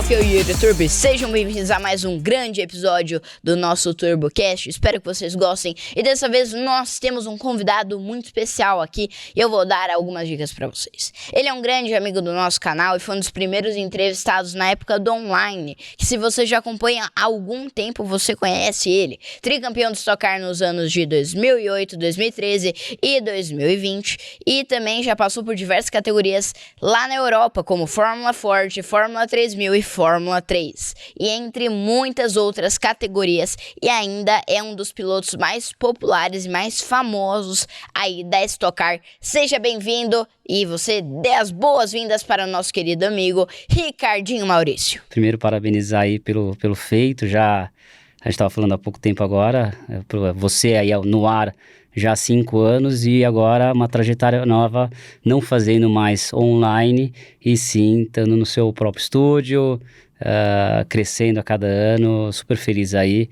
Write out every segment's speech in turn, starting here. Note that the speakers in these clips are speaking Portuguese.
aqui é o Yuri Turbo e sejam bem-vindos a mais um grande episódio do nosso TurboCast. Espero que vocês gostem e dessa vez nós temos um convidado muito especial aqui e eu vou dar algumas dicas pra vocês. Ele é um grande amigo do nosso canal e foi um dos primeiros entrevistados na época do online, que se você já acompanha há algum tempo você conhece ele. Tricampeão de Stock Car nos anos de 2008, 2013 e 2020 e também já passou por diversas categorias lá na Europa, como Fórmula Ford, Fórmula 3000 e Fórmula 3, e entre muitas outras categorias, e ainda é um dos pilotos mais populares e mais famosos aí da Stock Car. Seja bem-vindo e você dê as boas-vindas para o nosso querido amigo Ricardinho Maurício. Primeiro, parabenizar aí pelo feito, a gente estava falando há pouco tempo agora, você aí no ar já há 5 anos e agora uma trajetória nova, não fazendo mais online e sim estando no seu próprio estúdio, crescendo a cada ano, super feliz aí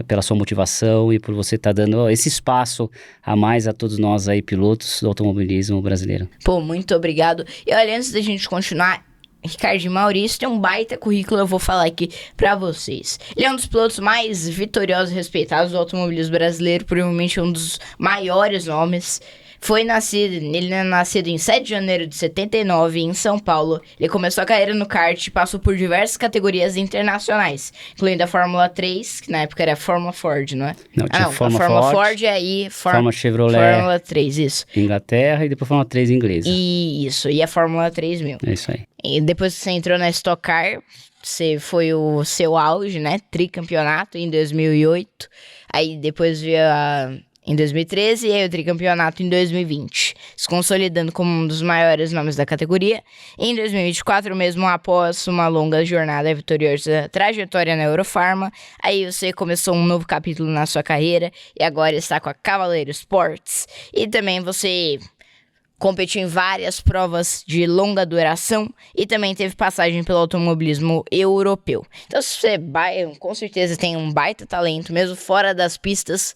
pela sua motivação e por você estar dando esse espaço a mais a todos nós aí pilotos do automobilismo brasileiro. Pô, muito obrigado. E olha, antes da gente continuar, Ricardinho Maurício tem um baita currículo, eu vou falar aqui pra vocês. Ele é um dos pilotos mais vitoriosos e respeitados do automobilismo brasileiro, provavelmente um dos maiores nomes. Ele é nascido em 7 de janeiro de 79 em São Paulo. Ele começou a carreira no kart e passou por diversas categorias internacionais, incluindo a Fórmula 3, que na época era a Fórmula Ford, não é? Não, tinha a Fórmula Ford e aí Fórmula Chevrolet, Fórmula 3, isso. Inglaterra e depois Fórmula 3 inglesa. Isso, e a Fórmula 3000. É isso aí. E depois que você entrou na Stock Car, foi o seu auge, né? Tricampeonato em 2008. Aí depois veio em 2013 e aí o tricampeonato em 2020, se consolidando como um dos maiores nomes da categoria. Em 2024, mesmo após uma longa jornada vitoriosa trajetória na Eurofarma, aí você começou um novo capítulo na sua carreira e agora está com a Cavaleiro Sports. E também você competiu em várias provas de longa duração e também teve passagem pelo automobilismo europeu. Então você com certeza tem um baita talento, mesmo fora das pistas.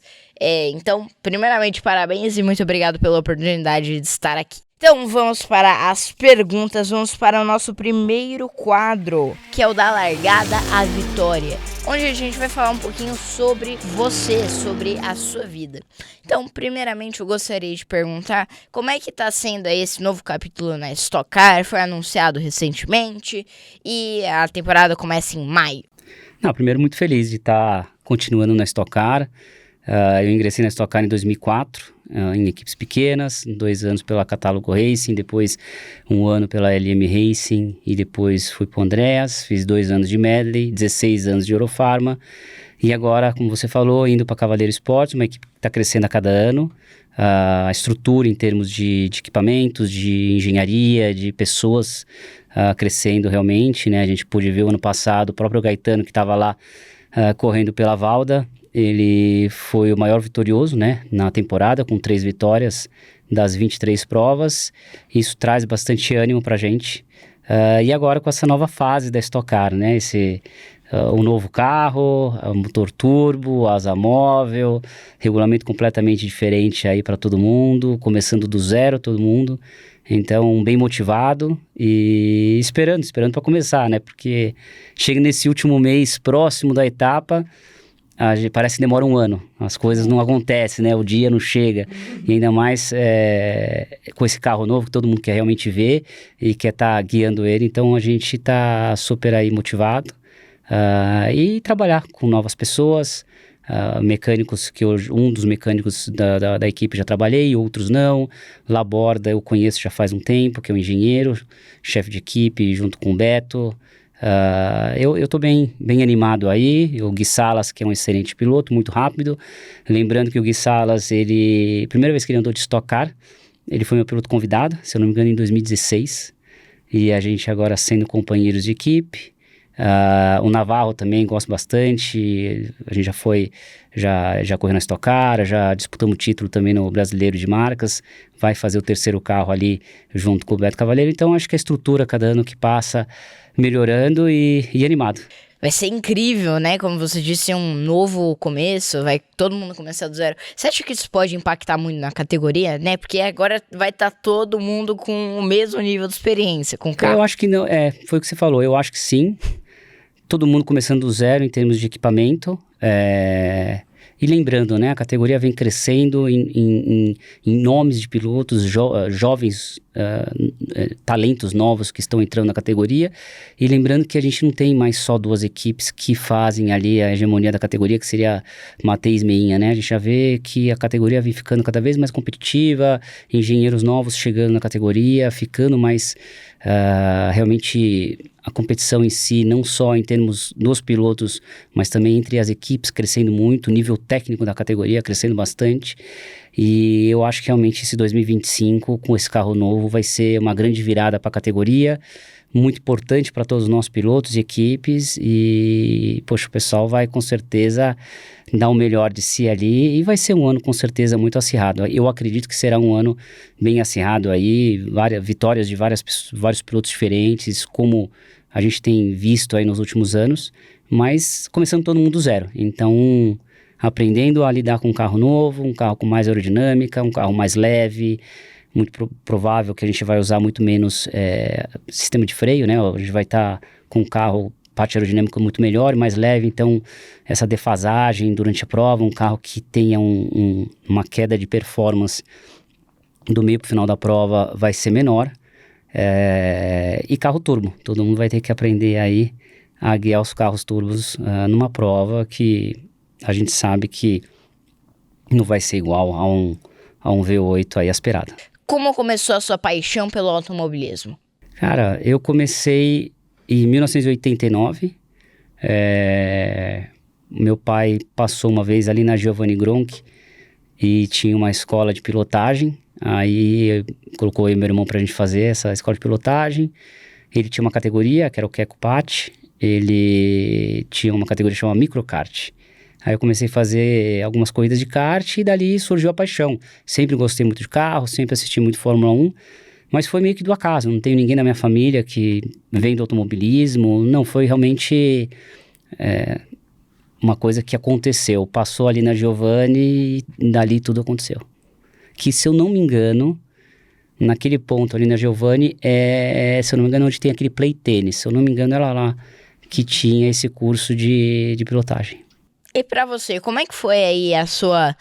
Então, primeiramente, parabéns e muito obrigado pela oportunidade de estar aqui. Então vamos para as perguntas, vamos para o nosso primeiro quadro, que é o da largada à vitória, onde a gente vai falar um pouquinho sobre você, sobre a sua vida. Então, primeiramente, eu gostaria de perguntar como é que está sendo aí esse novo capítulo na Stock Car, foi anunciado recentemente e a temporada começa em maio. Primeiro, muito feliz de estar continuando na Stock Car. Eu ingressei na Stock Car em 2004, em equipes pequenas, 2 anos pela Catálogo Racing, depois 1 ano pela LM Racing e depois fui para o Andreas, fiz 2 anos de Medley, 16 anos de Eurofarma e agora, como você falou, indo para Cavaleiro Sports, uma equipe que está crescendo a cada ano. A estrutura em termos de equipamentos, de engenharia, de pessoas crescendo realmente, né? A gente pôde ver o ano passado o próprio Gaetano que estava lá correndo pela Valda. Ele foi o maior vitorioso, né, na temporada, com 3 vitórias das 23 provas. Isso traz bastante ânimo pra gente. E agora com essa nova fase da Stock Car, né, o novo carro, motor turbo, asa móvel, regulamento completamente diferente aí para todo mundo, começando do zero todo mundo. Então, bem motivado e esperando para começar, né, porque chega nesse último mês próximo da etapa, parece que demora 1 ano, as coisas não acontecem, né? O dia não chega, e ainda mais com esse carro novo que todo mundo quer realmente ver e quer estar guiando ele, então a gente está super aí motivado e trabalhar com novas pessoas, mecânicos que hoje, um dos mecânicos da equipe já trabalhei, outros não. Laborda eu conheço já faz um tempo, que é um engenheiro, chefe de equipe junto com o Beto. Eu tô bem animado aí. O Gui Salas, que é um excelente piloto, muito rápido. Lembrando que o Gui Salas, primeira vez que ele andou de Stock Car, ele foi meu piloto convidado, se eu não me engano, em 2016. E a gente agora sendo companheiros de equipe. O Navarro também gosto bastante. A gente já correu na Stock Car, já disputamos o título também no Brasileiro de Marcas. Vai fazer o 3º carro ali junto com o Beto Cavaleiro. Então acho que a estrutura cada ano que passa melhorando e animado. Vai ser incrível, né? Como você disse, um novo começo, vai todo mundo começar do zero. Você acha que isso pode impactar muito na categoria, né? Porque agora vai estar todo mundo com o mesmo nível de experiência, com o carro. Eu acho que não, foi o que você falou, eu acho que sim. Todo mundo começando do zero em termos de equipamento. E lembrando, né, a categoria vem crescendo em nomes de pilotos, jovens talentos novos que estão entrando na categoria. E lembrando que a gente não tem mais só duas equipes que fazem ali a hegemonia da categoria, que seria Matheus e Meinha, né? A gente já vê que a categoria vem ficando cada vez mais competitiva, engenheiros novos chegando na categoria, ficando mais realmente a competição em si, não só em termos dos pilotos, mas também entre as equipes crescendo muito, o nível técnico da categoria crescendo bastante. E eu acho que realmente esse 2025, com esse carro novo, vai ser uma grande virada para a categoria, muito importante para todos os nossos pilotos e equipes. E, poxa, o pessoal vai com certeza dar o melhor de si ali e vai ser um ano com certeza muito acirrado. Eu acredito que será um ano bem acirrado aí, várias vitórias de vários pilotos diferentes, como a gente tem visto aí nos últimos anos, mas começando todo mundo do zero. Então, aprendendo a lidar com um carro novo, um carro com mais aerodinâmica, um carro mais leve, muito provável que a gente vai usar muito menos sistema de freio, né? A gente vai estar com um carro, parte aerodinâmica muito melhor, mais leve, então essa defasagem durante a prova, um carro que tenha uma queda de performance do meio para o final da prova vai ser menor. E carro turbo, todo mundo vai ter que aprender aí a guiar os carros turbos numa prova que a gente sabe que não vai ser igual a um V8 aí aspirado. Como começou a sua paixão pelo automobilismo? Cara, eu comecei em 1989. Meu pai passou uma vez ali na Giovanni Gronchi e tinha uma escola de pilotagem. Aí colocou eu e meu irmão pra gente fazer essa escola de pilotagem. Ele tinha uma categoria, que era o Keco Pat. Ele tinha uma categoria chamada Microkart. Aí eu comecei a fazer algumas corridas de kart e dali surgiu a paixão. Sempre gostei muito de carro, sempre assisti muito Fórmula 1, mas foi meio que do acaso. Não tenho ninguém na minha família que vem do automobilismo. Não, foi realmente uma coisa que aconteceu. Passou ali na Giovanni e dali tudo aconteceu. Que, se eu não me engano, naquele ponto ali na Giovanni, se eu não me engano, onde tem aquele play tênis. Se eu não me engano, era lá que tinha esse curso de pilotagem. E pra você, como é que foi aí a sua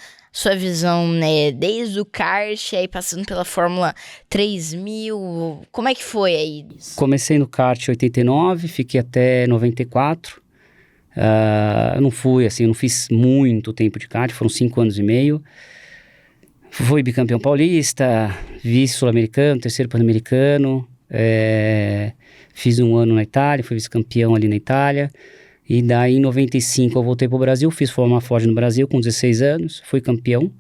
visão, né? Desde o kart, aí passando pela Fórmula 3000, como é que foi aí? Comecei no kart em 89, fiquei até 94. Eu não fui, assim, não fiz muito tempo de kart, foram 5 anos e meio. Fui bicampeão paulista, vice-sul-americano, terceiro pan-americano. Fiz um ano na Itália, fui vice-campeão ali na Itália. E daí, em 95, eu voltei para o Brasil, fiz Fórmula Ford no Brasil com 16 anos, fui campeão.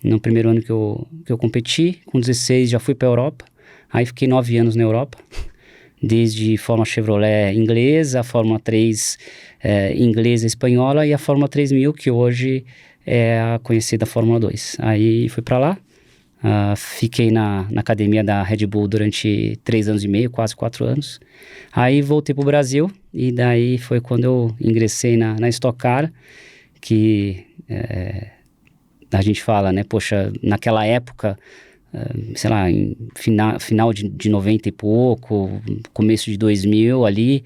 No primeiro ano que eu competi, com 16 já fui para a Europa. Aí fiquei 9 anos na Europa, desde Fórmula Chevrolet inglesa, a Fórmula 3 inglesa e espanhola e a Fórmula 3000, que hoje é a conhecida Fórmula 2. Aí fui para lá, fiquei na academia da Red Bull durante 3 anos e meio, quase 4 anos. Aí voltei para o Brasil e daí foi quando eu ingressei na Stock Car, que a gente fala, né, poxa, naquela época, sei lá, em final de 90 e pouco, começo de 2000 ali,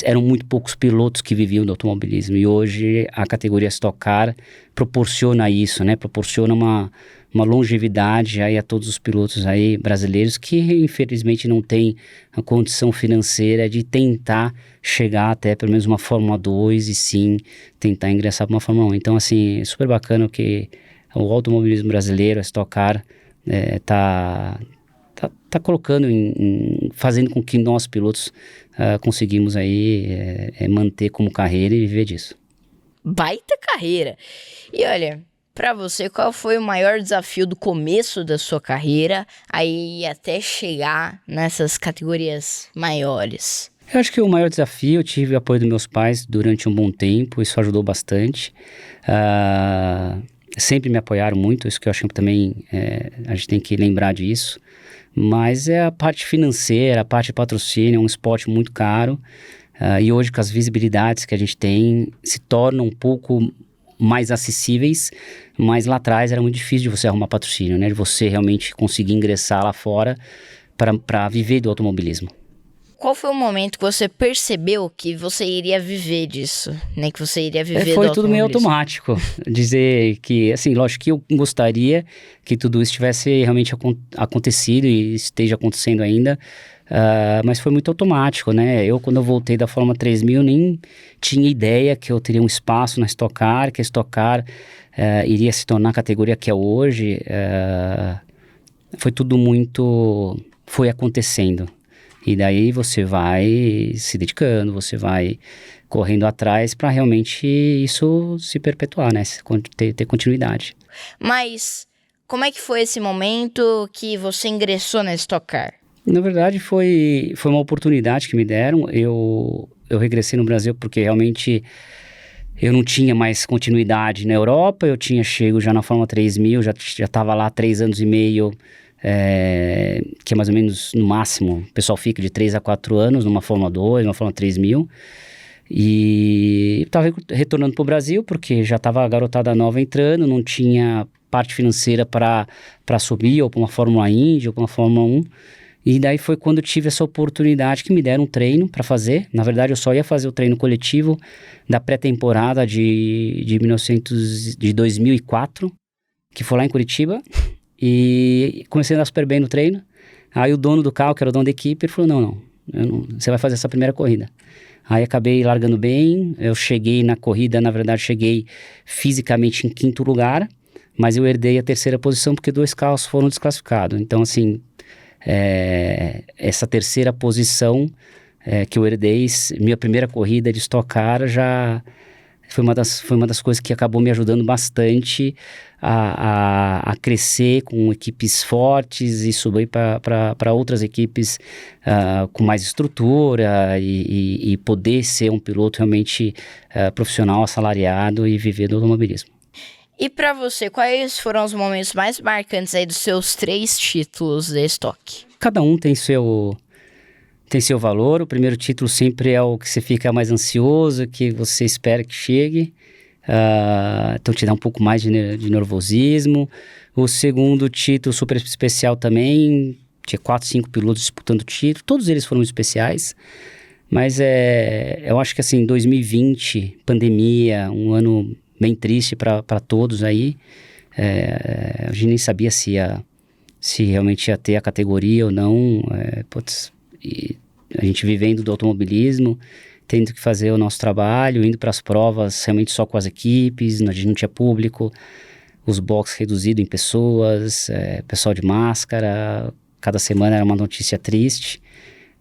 eram muito poucos pilotos que viviam do automobilismo e hoje a categoria Stock Car proporciona isso, né? Proporciona uma longevidade aí a todos os pilotos aí brasileiros que infelizmente não têm a condição financeira de tentar chegar até pelo menos uma Fórmula 2 e sim tentar ingressar para uma Fórmula 1. Então, assim, é super bacana que o automobilismo brasileiro, a Stock Car, tá colocando, fazendo com que nós pilotos conseguimos aí manter como carreira e viver disso. Baita carreira! E olha, pra você, qual foi o maior desafio do começo da sua carreira aí até chegar nessas categorias maiores? Eu acho que o maior desafio, eu tive o apoio dos meus pais durante um bom tempo, isso ajudou bastante. Sempre me apoiaram muito, isso que eu acho que também a gente tem que lembrar disso. Mas é a parte financeira, a parte de patrocínio, é um esporte muito caro. E hoje, com as visibilidades que a gente tem, se tornam um pouco mais acessíveis, mas lá atrás era muito difícil de você arrumar patrocínio, né? De você realmente conseguir ingressar lá fora para viver do automobilismo. Qual foi o momento que você percebeu que você iria viver disso, né? Que você iria viver do Foi tudo meio automobilismo? automático. Dizer que, assim, lógico que eu gostaria que tudo isso tivesse realmente acontecido e esteja acontecendo ainda, mas foi muito automático, né? Quando eu voltei da Fórmula 3000, nem tinha ideia que eu teria um espaço na Stock Car, que a Stock Car iria se tornar a categoria que é hoje. Foi tudo muito... foi acontecendo. E daí você vai se dedicando, você vai correndo atrás para realmente isso se perpetuar, né? Ter continuidade. Mas como é que foi esse momento que você ingressou na Stock Car? Na verdade, foi uma oportunidade que me deram. Eu regressei no Brasil porque realmente eu não tinha mais continuidade na Europa. Eu tinha chego já na Fórmula 3000, já estava lá há 3 anos e meio, que é mais ou menos, no máximo, o pessoal fica de 3 a 4 anos numa Fórmula 2, numa Fórmula 3000. E estava retornando para o Brasil porque já estava a garotada nova entrando, não tinha parte financeira para subir ou para uma Fórmula Indy ou para uma Fórmula 1. E daí foi quando eu tive essa oportunidade que me deram um treino para fazer. Na verdade, eu só ia fazer o treino coletivo da pré-temporada de 2004, que foi lá em Curitiba. E comecei a andar super bem no treino. Aí o dono do carro, que era o dono da equipe, ele falou, não, você vai fazer essa primeira corrida. Aí acabei largando bem, eu cheguei na corrida, na verdade cheguei fisicamente em 5º lugar, mas eu herdei a 3ª posição porque 2 carros foram desclassificados. Então assim, essa 3ª posição que eu herdei, minha primeira corrida de Stock Car já... Foi uma das coisas que acabou me ajudando bastante a crescer com equipes fortes e subir para outras equipes com mais estrutura e poder ser um piloto realmente profissional, assalariado e viver do automobilismo. E pra você, quais foram os momentos mais marcantes aí dos seus 3 títulos de Stock? Cada um tem seu valor. O primeiro título sempre é o que você fica mais ansioso, que você espera que chegue. Então te dá um pouco mais de nervosismo. O segundo título super especial também, tinha 4, 5 pilotos disputando o título. Todos eles foram especiais. Mas eu acho que assim, 2020, pandemia, um ano bem triste para todos aí. A gente nem sabia se realmente ia ter a categoria ou não. E a gente vivendo do automobilismo, tendo que fazer o nosso trabalho, indo para as provas realmente só com as equipes, a gente não tinha público, os boxes reduzidos em pessoas, pessoal de máscara, cada semana era uma notícia triste.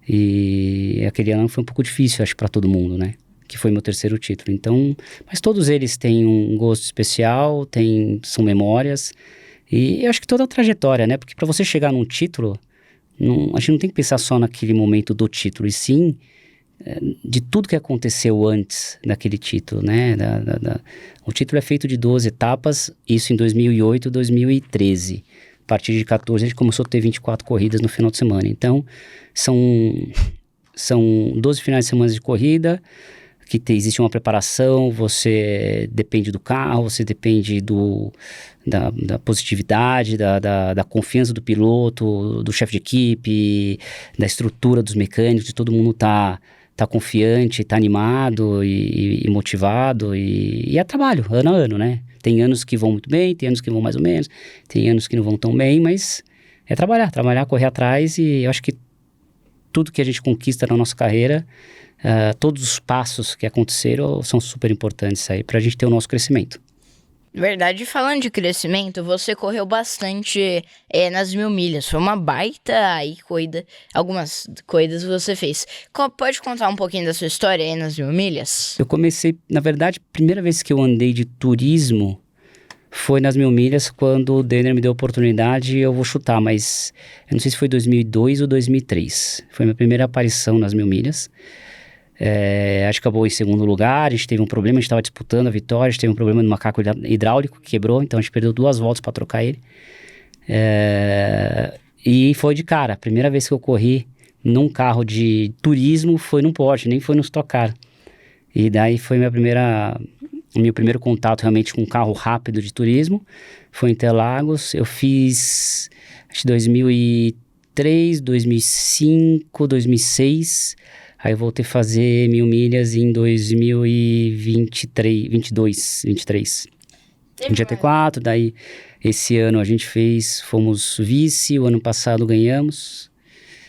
E aquele ano foi um pouco difícil, acho, para todo mundo, né? Que foi meu 3º título. Então, mas todos eles têm um gosto especial, são memórias. E eu acho que toda a trajetória, né? Porque para você chegar num título, a gente não tem que pensar só naquele momento do título, e sim de tudo que aconteceu antes daquele título, né? O título é feito de 12 etapas, isso em 2008 e 2013. A partir de 14 a gente começou a ter 24 corridas no final de semana. Então, são 12 finais de semana de corrida, que existe uma preparação, você depende do carro, você depende da positividade, da confiança do piloto, do chefe de equipe, da estrutura dos mecânicos, de todo mundo tá confiante, tá animado e motivado, e é trabalho, ano a ano, né? Tem anos que vão muito bem, tem anos que vão mais ou menos, tem anos que não vão tão bem, mas é trabalhar, correr atrás, e eu acho que tudo que a gente conquista na nossa carreira, todos os passos que aconteceram são super importantes aí para a gente ter o nosso crescimento. Verdade, falando de crescimento, você correu bastante nas 1000 milhas. Foi uma baita aí corrida. Algumas corridas você fez. Pode contar um pouquinho da sua história aí nas 1000 milhas? Eu comecei, na verdade, a primeira vez que eu andei de turismo foi nas 1000 milhas, quando o Denner me deu a oportunidade. Eu vou chutar, mas eu não sei se foi 2002 ou 2003. Foi minha primeira aparição nas 1000 milhas. Acho que acabou em 2º lugar. A gente teve um problema, a gente estava disputando a vitória, a gente teve um problema no macaco hidráulico que quebrou, então a gente perdeu 2 voltas para trocar ele. E foi de cara, a primeira vez que eu corri num carro de turismo foi num Porsche, nem foi no Stock Car. E daí foi meu primeiro contato realmente com um carro rápido de turismo, foi em Interlagos. Eu fiz, acho que 2003, 2005, 2006, aí eu voltei a fazer 1.000 milhas em 2023, 23. Em GT4, daí esse ano a gente fomos vice, o ano passado ganhamos.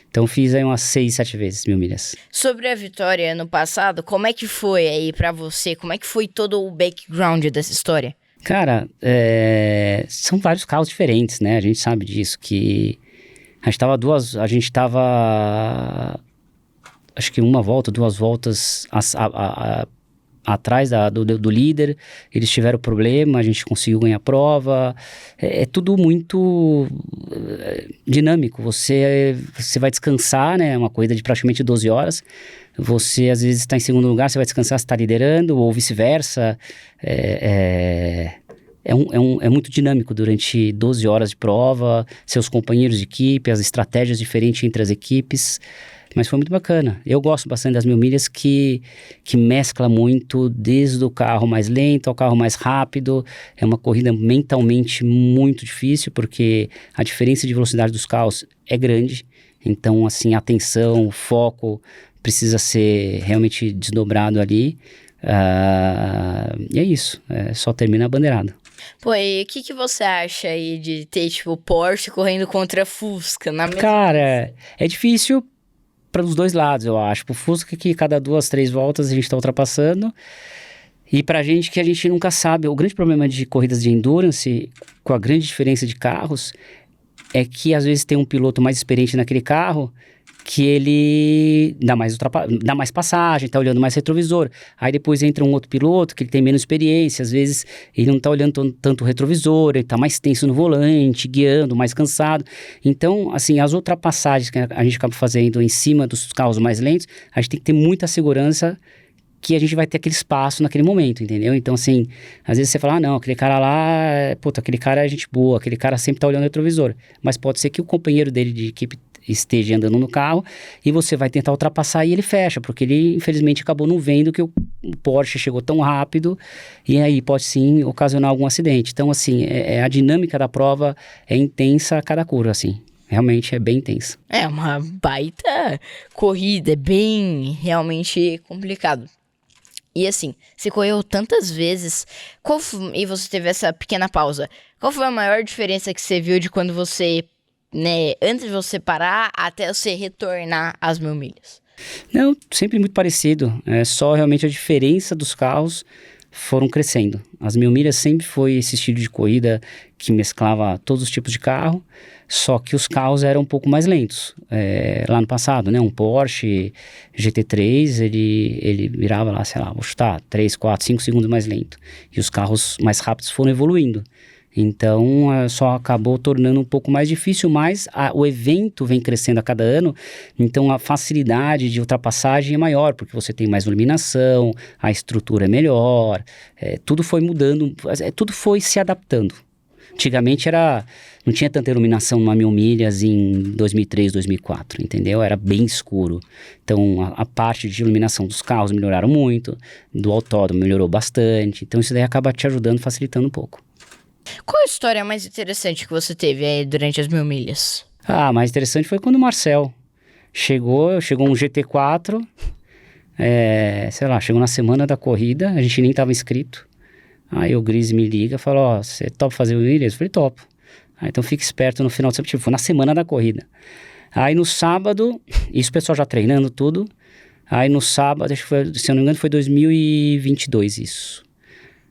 Então fiz aí umas 6, 7 vezes 1.000 milhas. Sobre a vitória ano passado, como é que foi aí pra você? Como é que foi todo o background dessa história? Cara, são vários carros diferentes, né? A gente sabe disso, que a gente tava acho que uma volta, 2 voltas atrás do líder, eles tiveram problema, a gente conseguiu ganhar a prova. É tudo muito dinâmico. Você vai descansar, né? É uma corrida de praticamente 12 horas. Você às vezes está em segundo lugar, você vai descansar, você está liderando, ou vice-versa. É muito dinâmico durante 12 horas de prova, seus companheiros de equipe, as estratégias diferentes entre as equipes. Mas foi muito bacana. Eu gosto bastante das 1.000 milhas que mescla muito desde o carro mais lento ao carro mais rápido. É uma corrida mentalmente muito difícil, porque a diferença de velocidade dos carros é grande. Então, assim, a atenção, o foco precisa ser realmente desdobrado ali. E é isso. Só termina a bandeirada. Pô, e o que você acha aí de ter, tipo, Porsche correndo contra Fusca na mesma... Cara, é difícil para os dois lados, eu acho. Pro Fusca, que cada 2, 3 voltas a gente tá ultrapassando, e pra gente que a gente nunca sabe. O grande problema de corridas de endurance, com a grande diferença de carros, é que às vezes tem um piloto mais experiente naquele carro, que ele dá mais passagem, tá olhando mais retrovisor. Aí depois entra um outro piloto que ele tem menos experiência, às vezes ele não tá olhando tanto o retrovisor, ele tá mais tenso no volante, guiando, mais cansado. Então, assim, as ultrapassagens que a gente acaba fazendo em cima dos carros mais lentos, a gente tem que ter muita segurança que a gente vai ter aquele espaço naquele momento, entendeu? Então, assim, às vezes você fala, não, aquele cara lá, aquele cara é gente boa, aquele cara sempre tá olhando o retrovisor. Mas pode ser que o companheiro dele de equipe esteja andando no carro e você vai tentar ultrapassar e ele fecha, porque ele infelizmente acabou não vendo que o Porsche chegou tão rápido, e aí pode sim ocasionar algum acidente. Então, assim, a dinâmica da prova é intensa a cada curva, assim. Realmente é bem intensa. É uma baita corrida, é bem realmente complicado. E assim, você correu tantas vezes, e você teve essa pequena pausa. Qual foi a maior diferença que você viu de quando você, né, antes de você parar até você retornar às 1.000 milhas? Não, sempre muito parecido. É só realmente a diferença dos carros foram crescendo. As 1.000 milhas sempre foi esse estilo de corrida que mesclava todos os tipos de carro, só que os carros eram um pouco mais lentos. Lá no passado, né, um Porsche GT3, ele virava lá, sei lá, vou chutar, 3, 4, 5 segundos mais lento. E os carros mais rápidos foram evoluindo. Então, só acabou tornando um pouco mais difícil, mas o evento vem crescendo a cada ano, então a facilidade de ultrapassagem é maior, porque você tem mais iluminação, a estrutura é melhor, tudo foi mudando, tudo foi se adaptando. Antigamente não tinha tanta iluminação numa 1.000 milhas em 2003, 2004, entendeu? Era bem escuro. Então, a parte de iluminação dos carros melhoraram muito, do autódromo melhorou bastante, então isso daí acaba te ajudando, facilitando um pouco. Qual a história mais interessante que você teve aí durante as 1.000 milhas? Mais interessante foi quando o Marcel chegou um GT4, chegou na semana da corrida, a gente nem estava inscrito. Aí o Gris me liga e fala, você topa fazer o milhas? Eu falei, topo. Então fica esperto no final de semana, foi na semana da corrida. Aí no sábado, isso o pessoal já treinando tudo, aí no sábado, acho que foi, se eu não me engano, foi 2022 isso,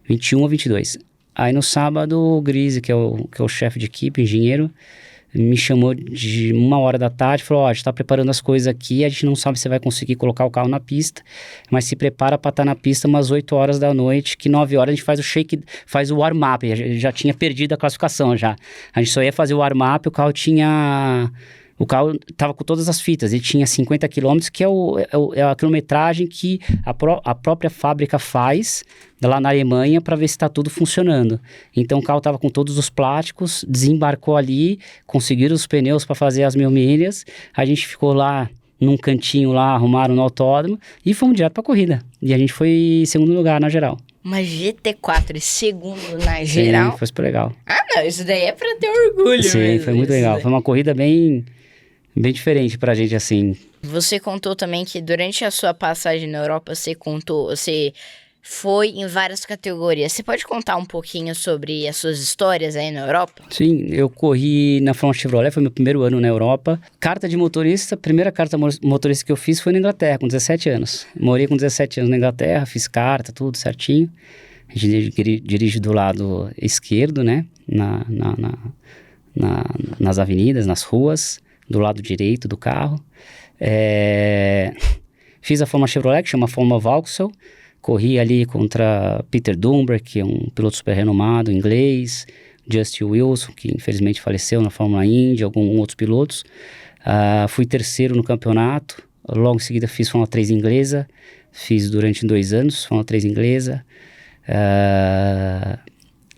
21 ou 22. Aí no sábado, o Grise, que é o chefe de equipe, engenheiro, me chamou de 1h da tarde e falou, a gente tá preparando as coisas aqui, a gente não sabe se vai conseguir colocar o carro na pista, mas se prepara para estar na pista umas 8 horas da noite, que 9 horas a gente faz o warm-up, já tinha perdido a classificação já. A gente só ia fazer o warm-up, o carro estava com todas as fitas, ele tinha 50 km, que é a quilometragem que a própria fábrica faz lá na Alemanha para ver se está tudo funcionando. Então o carro estava com todos os plásticos, desembarcou ali, conseguiram os pneus para fazer as 1.000 milhas, a gente ficou lá num cantinho lá, arrumaram no autódromo e fomos direto pra corrida. E a gente foi em segundo lugar na geral. Uma GT4 e segundo na geral? Sim, foi super legal. Ah, não, isso daí é pra ter orgulho Sim, mesmo. foi muito legal. Foi uma corrida bem diferente pra gente, assim. Você contou também que durante a sua passagem na Europa, você foi em várias categorias. Você pode contar um pouquinho sobre as suas histórias aí na Europa? Sim, eu corri na Fórmula Chevrolet, foi meu primeiro ano na Europa. Carta de motorista, a primeira carta motorista que eu fiz foi na Inglaterra, com 17 anos. Morei com 17 anos na Inglaterra, fiz carta, tudo certinho. A gente dirige do lado esquerdo, né, nas avenidas, nas ruas, do lado direito do carro. Fiz a Fórmula Chevrolet, que chama Fórmula Vauxhall. Corri ali contra Peter Dunbar, que é um piloto super renomado, inglês. Justin Wilson, que infelizmente faleceu na Fórmula Indy, alguns outros pilotos. Fui terceiro no campeonato. Logo em seguida fiz Fórmula 3 inglesa. Fiz durante 2 anos Fórmula 3 inglesa.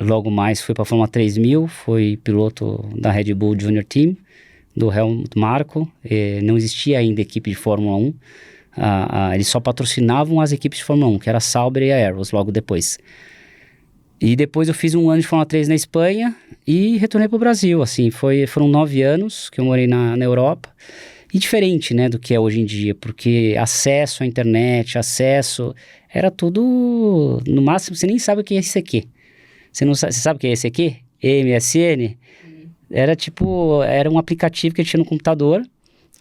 Logo mais fui para a Fórmula 3000. Fui piloto da Red Bull Junior Team, do Helmut Marko. Não existia ainda equipe de Fórmula 1. Eles só patrocinavam as equipes de Fórmula 1, que era a Sauber e a Arrows, logo depois. E depois eu fiz 1 ano de Fórmula 3 na Espanha e retornei para o Brasil, assim. Foram 9 anos que eu morei na Europa. E diferente, né, do que é hoje em dia, porque acesso à internet, era tudo, no máximo, você nem sabe o que é ICQ. Você sabe o que é ICQ? MSN? Era um aplicativo que a gente tinha no computador,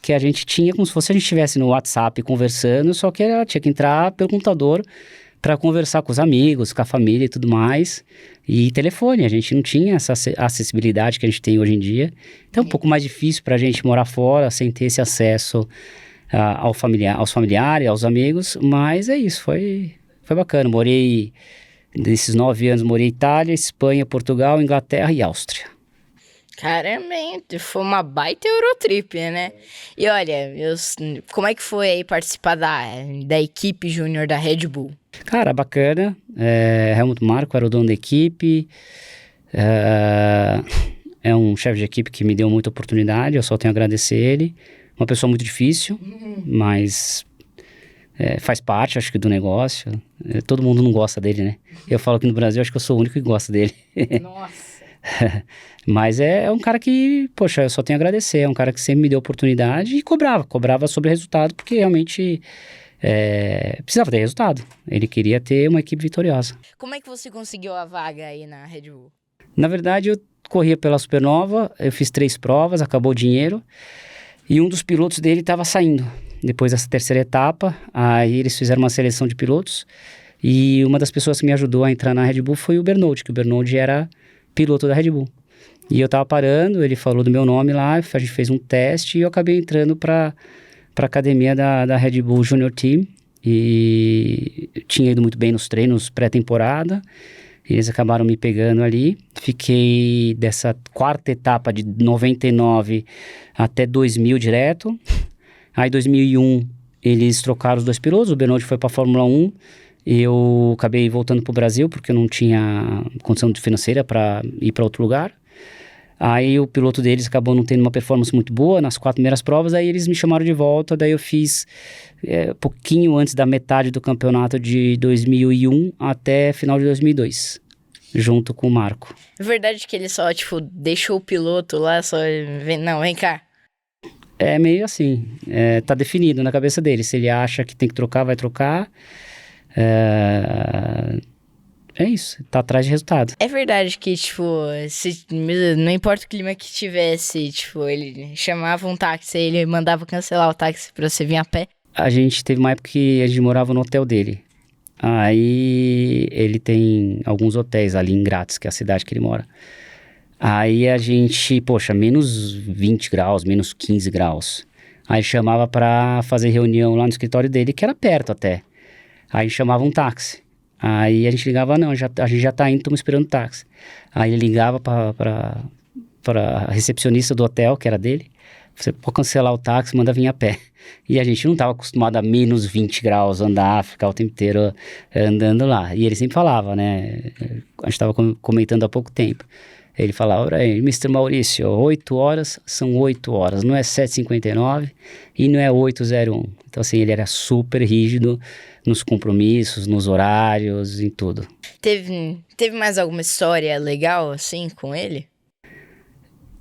que a gente tinha como se fosse a gente estivesse no WhatsApp conversando, só que tinha que entrar pelo computador para conversar com os amigos, com a família e tudo mais. E telefone, a gente não tinha essa acessibilidade que a gente tem hoje em dia. Então é um pouco mais difícil para a gente morar fora sem ter esse acesso aos familiares, aos amigos, mas é isso, foi bacana. Nesses 9 anos, morei em Itália, Espanha, Portugal, Inglaterra e Áustria. Caramba, foi uma baita Eurotrip, né? E olha, como é que foi aí participar da equipe júnior da Red Bull? Cara, bacana. Helmut Marko era o dono da equipe. É um chefe de equipe que me deu muita oportunidade, eu só tenho a agradecer ele. Uma pessoa muito difícil, mas faz parte, acho que, do negócio. Todo mundo não gosta dele, né? Eu falo que no Brasil, acho que eu sou o único que gosta dele. Nossa! Mas é um cara que, poxa, eu só tenho a agradecer. É um cara que sempre me deu oportunidade e cobrava sobre resultado, porque realmente precisava ter resultado. Ele queria ter uma equipe vitoriosa. Como é que você conseguiu a vaga aí na Red Bull? Na verdade, eu corria pela Supernova, eu fiz 3 provas, acabou o dinheiro, e um dos pilotos dele estava saindo. Depois dessa terceira etapa, aí eles fizeram uma seleção de pilotos, e uma das pessoas que me ajudou a entrar na Red Bull foi o Bernold, que o Bernold era piloto da Red Bull. E eu tava parando, ele falou do meu nome lá, a gente fez um teste e eu acabei entrando para a academia da Red Bull Junior Team. E tinha ido muito bem nos treinos pré-temporada. Eles acabaram me pegando ali. Fiquei dessa 4ª etapa de 99 até 2000 direto. Aí em 2001 eles trocaram os 2 pilotos, o Bernold foi para a Fórmula 1. Eu acabei voltando para o Brasil porque eu não tinha condição financeira para ir para outro lugar. Aí o piloto deles acabou não tendo uma performance muito boa nas 4 primeiras provas, aí eles me chamaram de volta, daí eu fiz pouquinho antes da metade do campeonato de 2001 até final de 2002, junto com o Marko. É verdade que ele só, deixou o piloto lá, vem cá. É meio assim, tá definido na cabeça dele, se ele acha que tem que trocar, vai trocar. É isso, tá atrás de resultado. É verdade que, não importa o clima que tivesse, ele chamava um táxi, ele mandava cancelar o táxi pra você vir a pé. A gente teve uma época que a gente morava no hotel dele. Aí ele tem alguns hotéis ali em Graz, que é a cidade que ele mora. Aí a gente, menos 20 graus, menos 15 graus. Aí chamava pra fazer reunião lá no escritório dele, que era perto até. Aí chamava um táxi. Aí a gente ligava, não, a gente já tá indo, estamos esperando o táxi. Aí ele ligava pra recepcionista do hotel, que era dele. Você pode cancelar o táxi, manda vir a pé. E a gente não tava acostumado a menos 20 graus andar, ficar o tempo inteiro andando lá. E ele sempre falava, né? A gente tava comentando há pouco tempo. Ele falava pra ele, Mr. Maurício, 8 horas são 8 horas, não é 7h59 e não é 8h01. Então, assim, ele era super rígido nos compromissos, nos horários, em tudo. Teve mais alguma história legal, assim, com ele?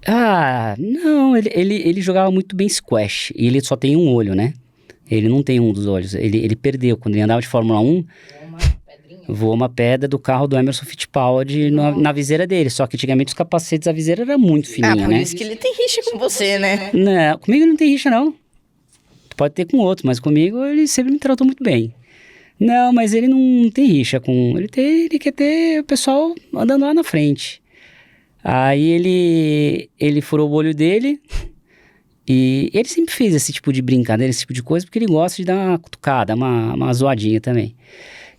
Ah, não, ele jogava muito bem squash, e ele só tem um olho, né? Ele não tem um dos olhos, ele perdeu, quando ele andava de Fórmula 1, voou uma pedra do carro do Emerson Fittipaldi na viseira dele, só que antigamente os capacetes, a viseira era muito fininha, por né? isso que ele tem rixa com você, né? Não, comigo não tem rixa, não. Pode ter com outros, mas comigo ele sempre me tratou muito bem. Não, mas ele não tem rixa com... Ele quer ter o pessoal andando lá na frente. Aí ele furou o olho dele e ele sempre fez esse tipo de brincadeira, esse tipo de coisa, porque ele gosta de dar uma cutucada, uma zoadinha também.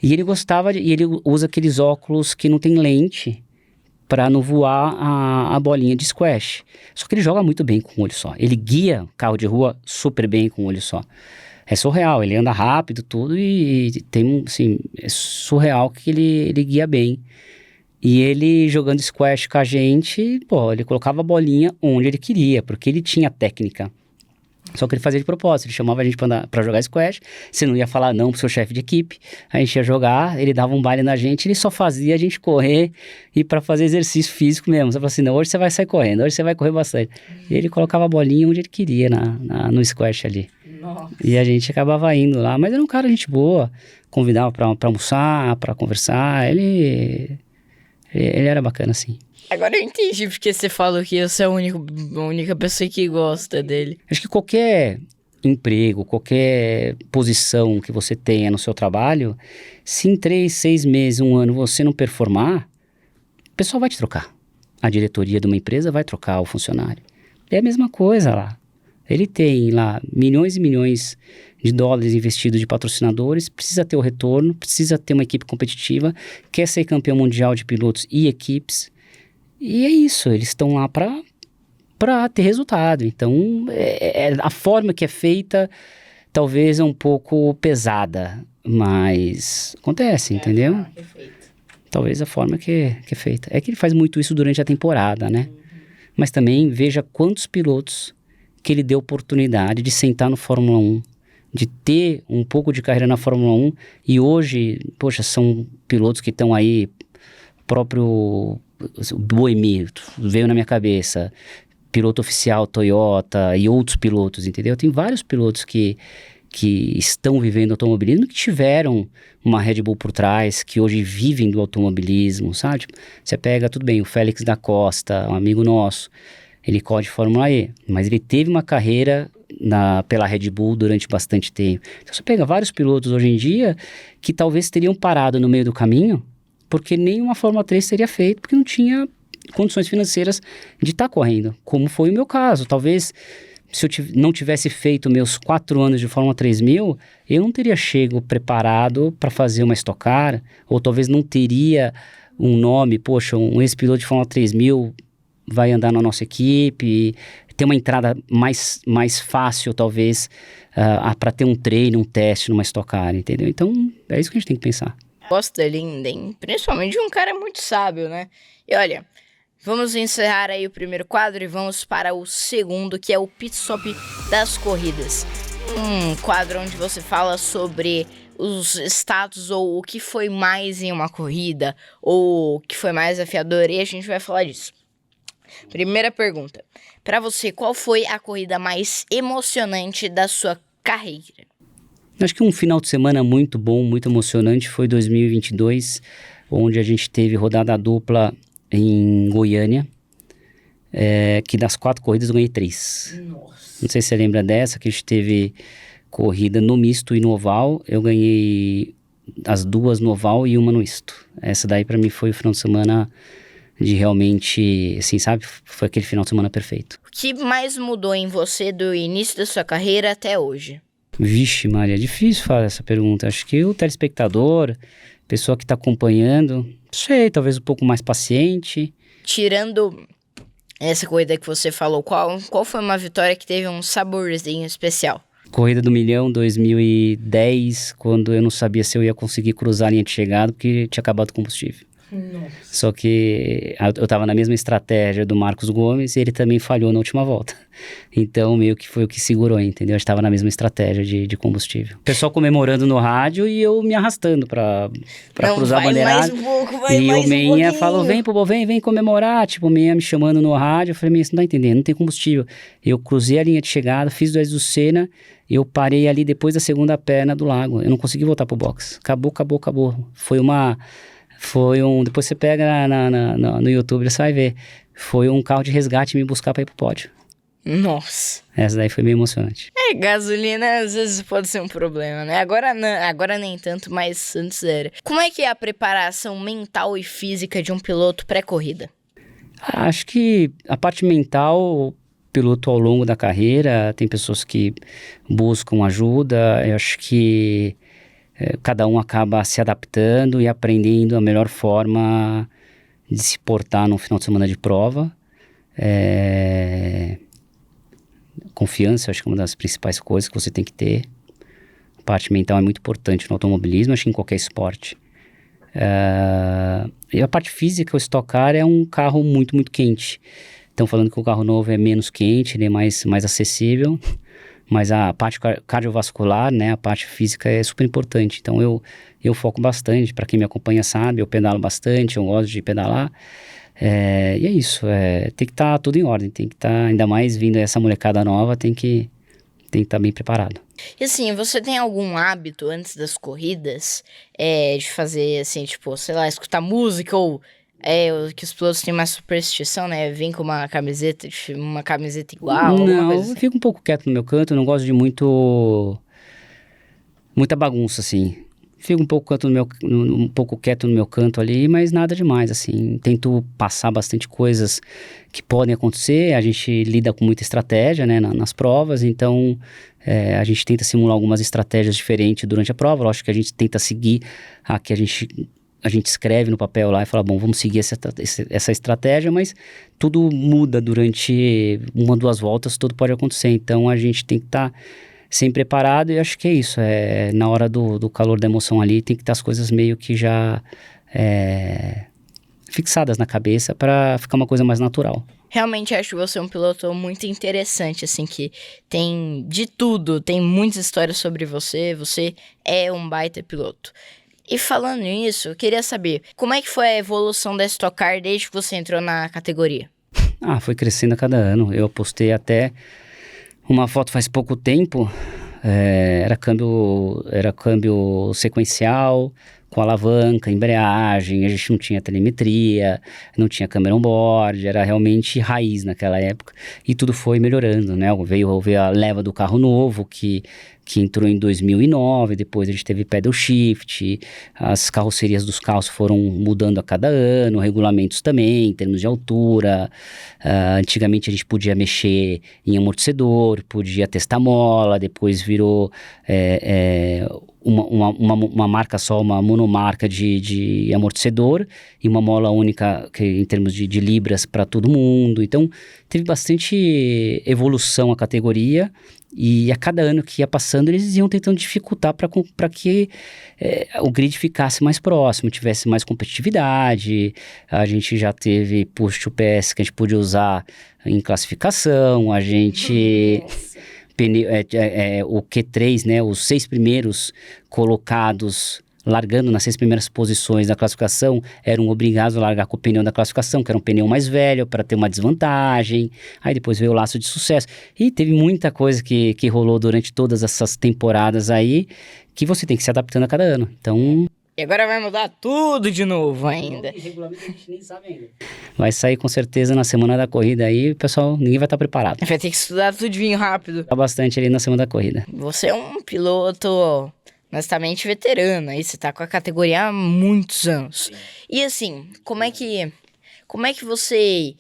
E ele e ele usa aqueles óculos que não tem lente para não voar a bolinha de squash. Só que ele joga muito bem com um olho só. Ele guia carro de rua super bem com um olho só. É surreal, ele anda rápido, tudo, e tem assim, é surreal que ele guia bem. E ele jogando squash com a gente, pô, ele colocava a bolinha onde ele queria, porque ele tinha técnica. Só que ele fazia de propósito, ele chamava a gente pra jogar squash, você não ia falar não pro seu chefe de equipe, a gente ia jogar, ele dava um baile na gente, ele só fazia a gente correr e pra fazer exercício físico mesmo. Você falou assim, não, hoje você vai sair correndo, hoje você vai correr bastante. E ele colocava a bolinha onde ele queria, no squash ali. Nossa. E a gente acabava indo lá, mas era um cara gente boa, convidava pra almoçar, pra conversar, ele era bacana, assim. Agora eu entendi porque você falou que você é a única pessoa que gosta dele. Acho que qualquer emprego, qualquer posição que você tenha no seu trabalho, se em 3, 6 meses, 1 ano você não performar, o pessoal vai te trocar. A diretoria de uma empresa vai trocar o funcionário. É a mesma coisa lá. Ele tem lá milhões e milhões de dólares investidos de patrocinadores, precisa ter o retorno, precisa ter uma equipe competitiva, quer ser campeão mundial de pilotos e equipes. E é isso, eles estão lá para ter resultado. Então, a forma que é feita talvez é um pouco pesada, mas acontece, entendeu? Talvez a forma que é feita. É que ele faz muito isso durante a temporada, né? Mas também veja quantos pilotos que ele deu oportunidade de sentar no Fórmula 1, de ter um pouco de carreira na Fórmula 1, e hoje, poxa, são pilotos que estão aí, próprio Boemi, veio na minha cabeça, piloto oficial Toyota e outros pilotos, entendeu? Tem vários pilotos que estão vivendo automobilismo, que tiveram uma Red Bull por trás, que hoje vivem do automobilismo, sabe? Tipo, você pega, tudo bem, o Félix da Costa, um amigo nosso, ele corre de Fórmula E, mas ele teve uma carreira pela Red Bull durante bastante tempo. Então você pega vários pilotos hoje em dia que talvez teriam parado no meio do caminho, porque nenhuma Fórmula 3 teria feito, porque não tinha condições financeiras de estar correndo, como foi o meu caso. Talvez, se eu não tivesse feito meus 4 anos de Fórmula 3000, eu não teria chego preparado para fazer uma Stock Car, ou talvez não teria um nome, poxa, um ex-piloto de Fórmula 3000 vai andar na nossa equipe, ter uma entrada mais fácil, talvez, para ter um treino, um teste numa Stock Car, entendeu? Então, é isso que a gente tem que pensar. Gosto dele ainda, hein? Principalmente de um cara muito sábio, né? E olha, vamos encerrar aí o primeiro quadro e vamos para o segundo, que é o Pit Stop das corridas. Um quadro onde você fala sobre os status ou o que foi mais em uma corrida, ou o que foi mais desafiador, e a gente vai falar disso. Primeira pergunta. Para você, qual foi a corrida mais emocionante da sua carreira? Acho que um final de semana muito bom, muito emocionante foi 2022, onde a gente teve rodada dupla em Goiânia, que das 4 corridas eu ganhei 3. Nossa. Não sei se você lembra dessa, que a gente teve corrida no misto e no oval, eu ganhei as 2 no oval e 1 no misto. Essa daí para mim foi o final de semana de realmente, assim, sabe, foi aquele final de semana perfeito. O que mais mudou em você do início da sua carreira até hoje? Vixe, Maria, é difícil fazer essa pergunta. Acho que o telespectador, pessoa que está acompanhando, não sei, talvez um pouco mais paciente. Tirando essa corrida que você falou, qual foi uma vitória que teve um saborzinho especial? Corrida do Milhão 2010, quando eu não sabia se eu ia conseguir cruzar a linha de chegada, porque tinha acabado o combustível. Nossa. Só que eu tava na mesma estratégia do Marcos Gomes e ele também falhou na última volta. Então, meio que foi o que segurou, entendeu? A gente tava na mesma estratégia de combustível. O pessoal comemorando no rádio e eu me arrastando pra cruzar a bandeirada. Mais um pouco, vai E mais o Meinha um falou, vem, pô, vem comemorar. Tipo, o Meinha me chamando no rádio. Eu falei, Meinha, você não tá entendendo, não tem combustível. Eu cruzei a linha de chegada, fiz do Azucena, eu parei ali depois da segunda perna do lago. Eu não consegui voltar pro box. Acabou. Depois você pega no YouTube, você vai ver. Foi um carro de resgate me buscar pra ir pro pódio. Nossa. Essa daí foi meio emocionante. Gasolina às vezes pode ser um problema, né? Agora nem tanto, mas antes era. Como é que é a preparação mental e física de um piloto pré-corrida? Acho que a parte mental, o piloto ao longo da carreira, tem pessoas que buscam ajuda. Eu acho que cada um acaba se adaptando e aprendendo a melhor forma de se portar no final de semana de prova. Confiança, acho que é uma das principais coisas que você tem que ter. A parte mental é muito importante no automobilismo, acho que em qualquer esporte. E a parte física, o Stock Car é um carro muito, muito quente. Então, falando que o carro novo é menos quente, ele é mais acessível, mas a parte cardiovascular, né, a parte física é super importante. Então, eu foco bastante, para quem me acompanha sabe, eu pedalo bastante, eu gosto de pedalar. E é isso, tem que estar tudo em ordem, tem que estar, ainda mais vindo essa molecada nova, tem que estar bem preparado. E assim, você tem algum hábito antes das corridas de fazer assim, tipo, sei lá, escutar música ou que os pilotos têm mais superstição, né? Vem com uma camiseta igual, alguma Não, coisa eu assim. fico um pouco quieto no meu canto, eu não gosto de muita bagunça, assim. Fico um pouco quieto no meu canto ali, mas nada demais, assim. Tento passar bastante coisas que podem acontecer. A gente lida com muita estratégia, né, nas provas. Então, a gente tenta simular algumas estratégias diferentes durante a prova. Lógico que a gente tenta seguir a que a gente escreve no papel lá e fala, bom, vamos seguir essa estratégia, mas tudo muda durante 1 ou 2 voltas, tudo pode acontecer. Então, a gente tem que estar sempre preparado, e acho que é isso, na hora do calor da emoção ali, tem que estar as coisas meio que já fixadas na cabeça para ficar uma coisa mais natural. Realmente acho você um piloto muito interessante, assim, que tem de tudo, tem muitas histórias sobre você é um baita piloto. E falando nisso, eu queria saber, como é que foi a evolução da Stock Car desde que você entrou na categoria? Foi crescendo a cada ano, eu postei até uma foto faz pouco tempo, era câmbio sequencial, com alavanca, embreagem, a gente não tinha telemetria, não tinha câmera on-board, era realmente raiz naquela época. E tudo foi melhorando, né? Veio a leva do carro novo, que entrou em 2009, depois a gente teve pedal shift, as carrocerias dos carros foram mudando a cada ano, regulamentos também, em termos de altura. Antigamente a gente podia mexer em amortecedor, podia testar mola, depois virou uma marca só, uma monomarca de amortecedor e uma mola única em termos de libras para todo mundo. Então teve bastante evolução a categoria. E a cada ano que ia passando, eles iam tentando dificultar para que o grid ficasse mais próximo, tivesse mais competitividade. A gente já teve push to pass que a gente podia usar em classificação, a gente... o Q3, né, os 6 primeiros colocados largando nas 6 primeiras posições da classificação, eram obrigados a largar com o pneu da classificação, que era um pneu mais velho, para ter uma desvantagem. Aí depois veio o laço de sucesso. E teve muita coisa que rolou durante todas essas temporadas aí, que você tem que se adaptando a cada ano. Então... E agora vai mudar tudo de novo ainda. Regulamento a gente nem sabe ainda. Vai sair com certeza na semana da corrida aí, pessoal, ninguém vai estar preparado. Vai ter que estudar tudinho rápido. Tá bastante ali na semana da corrida. Você é um piloto... honestamente veterano, aí você tá com a categoria há muitos anos. Sim. E assim, como é que você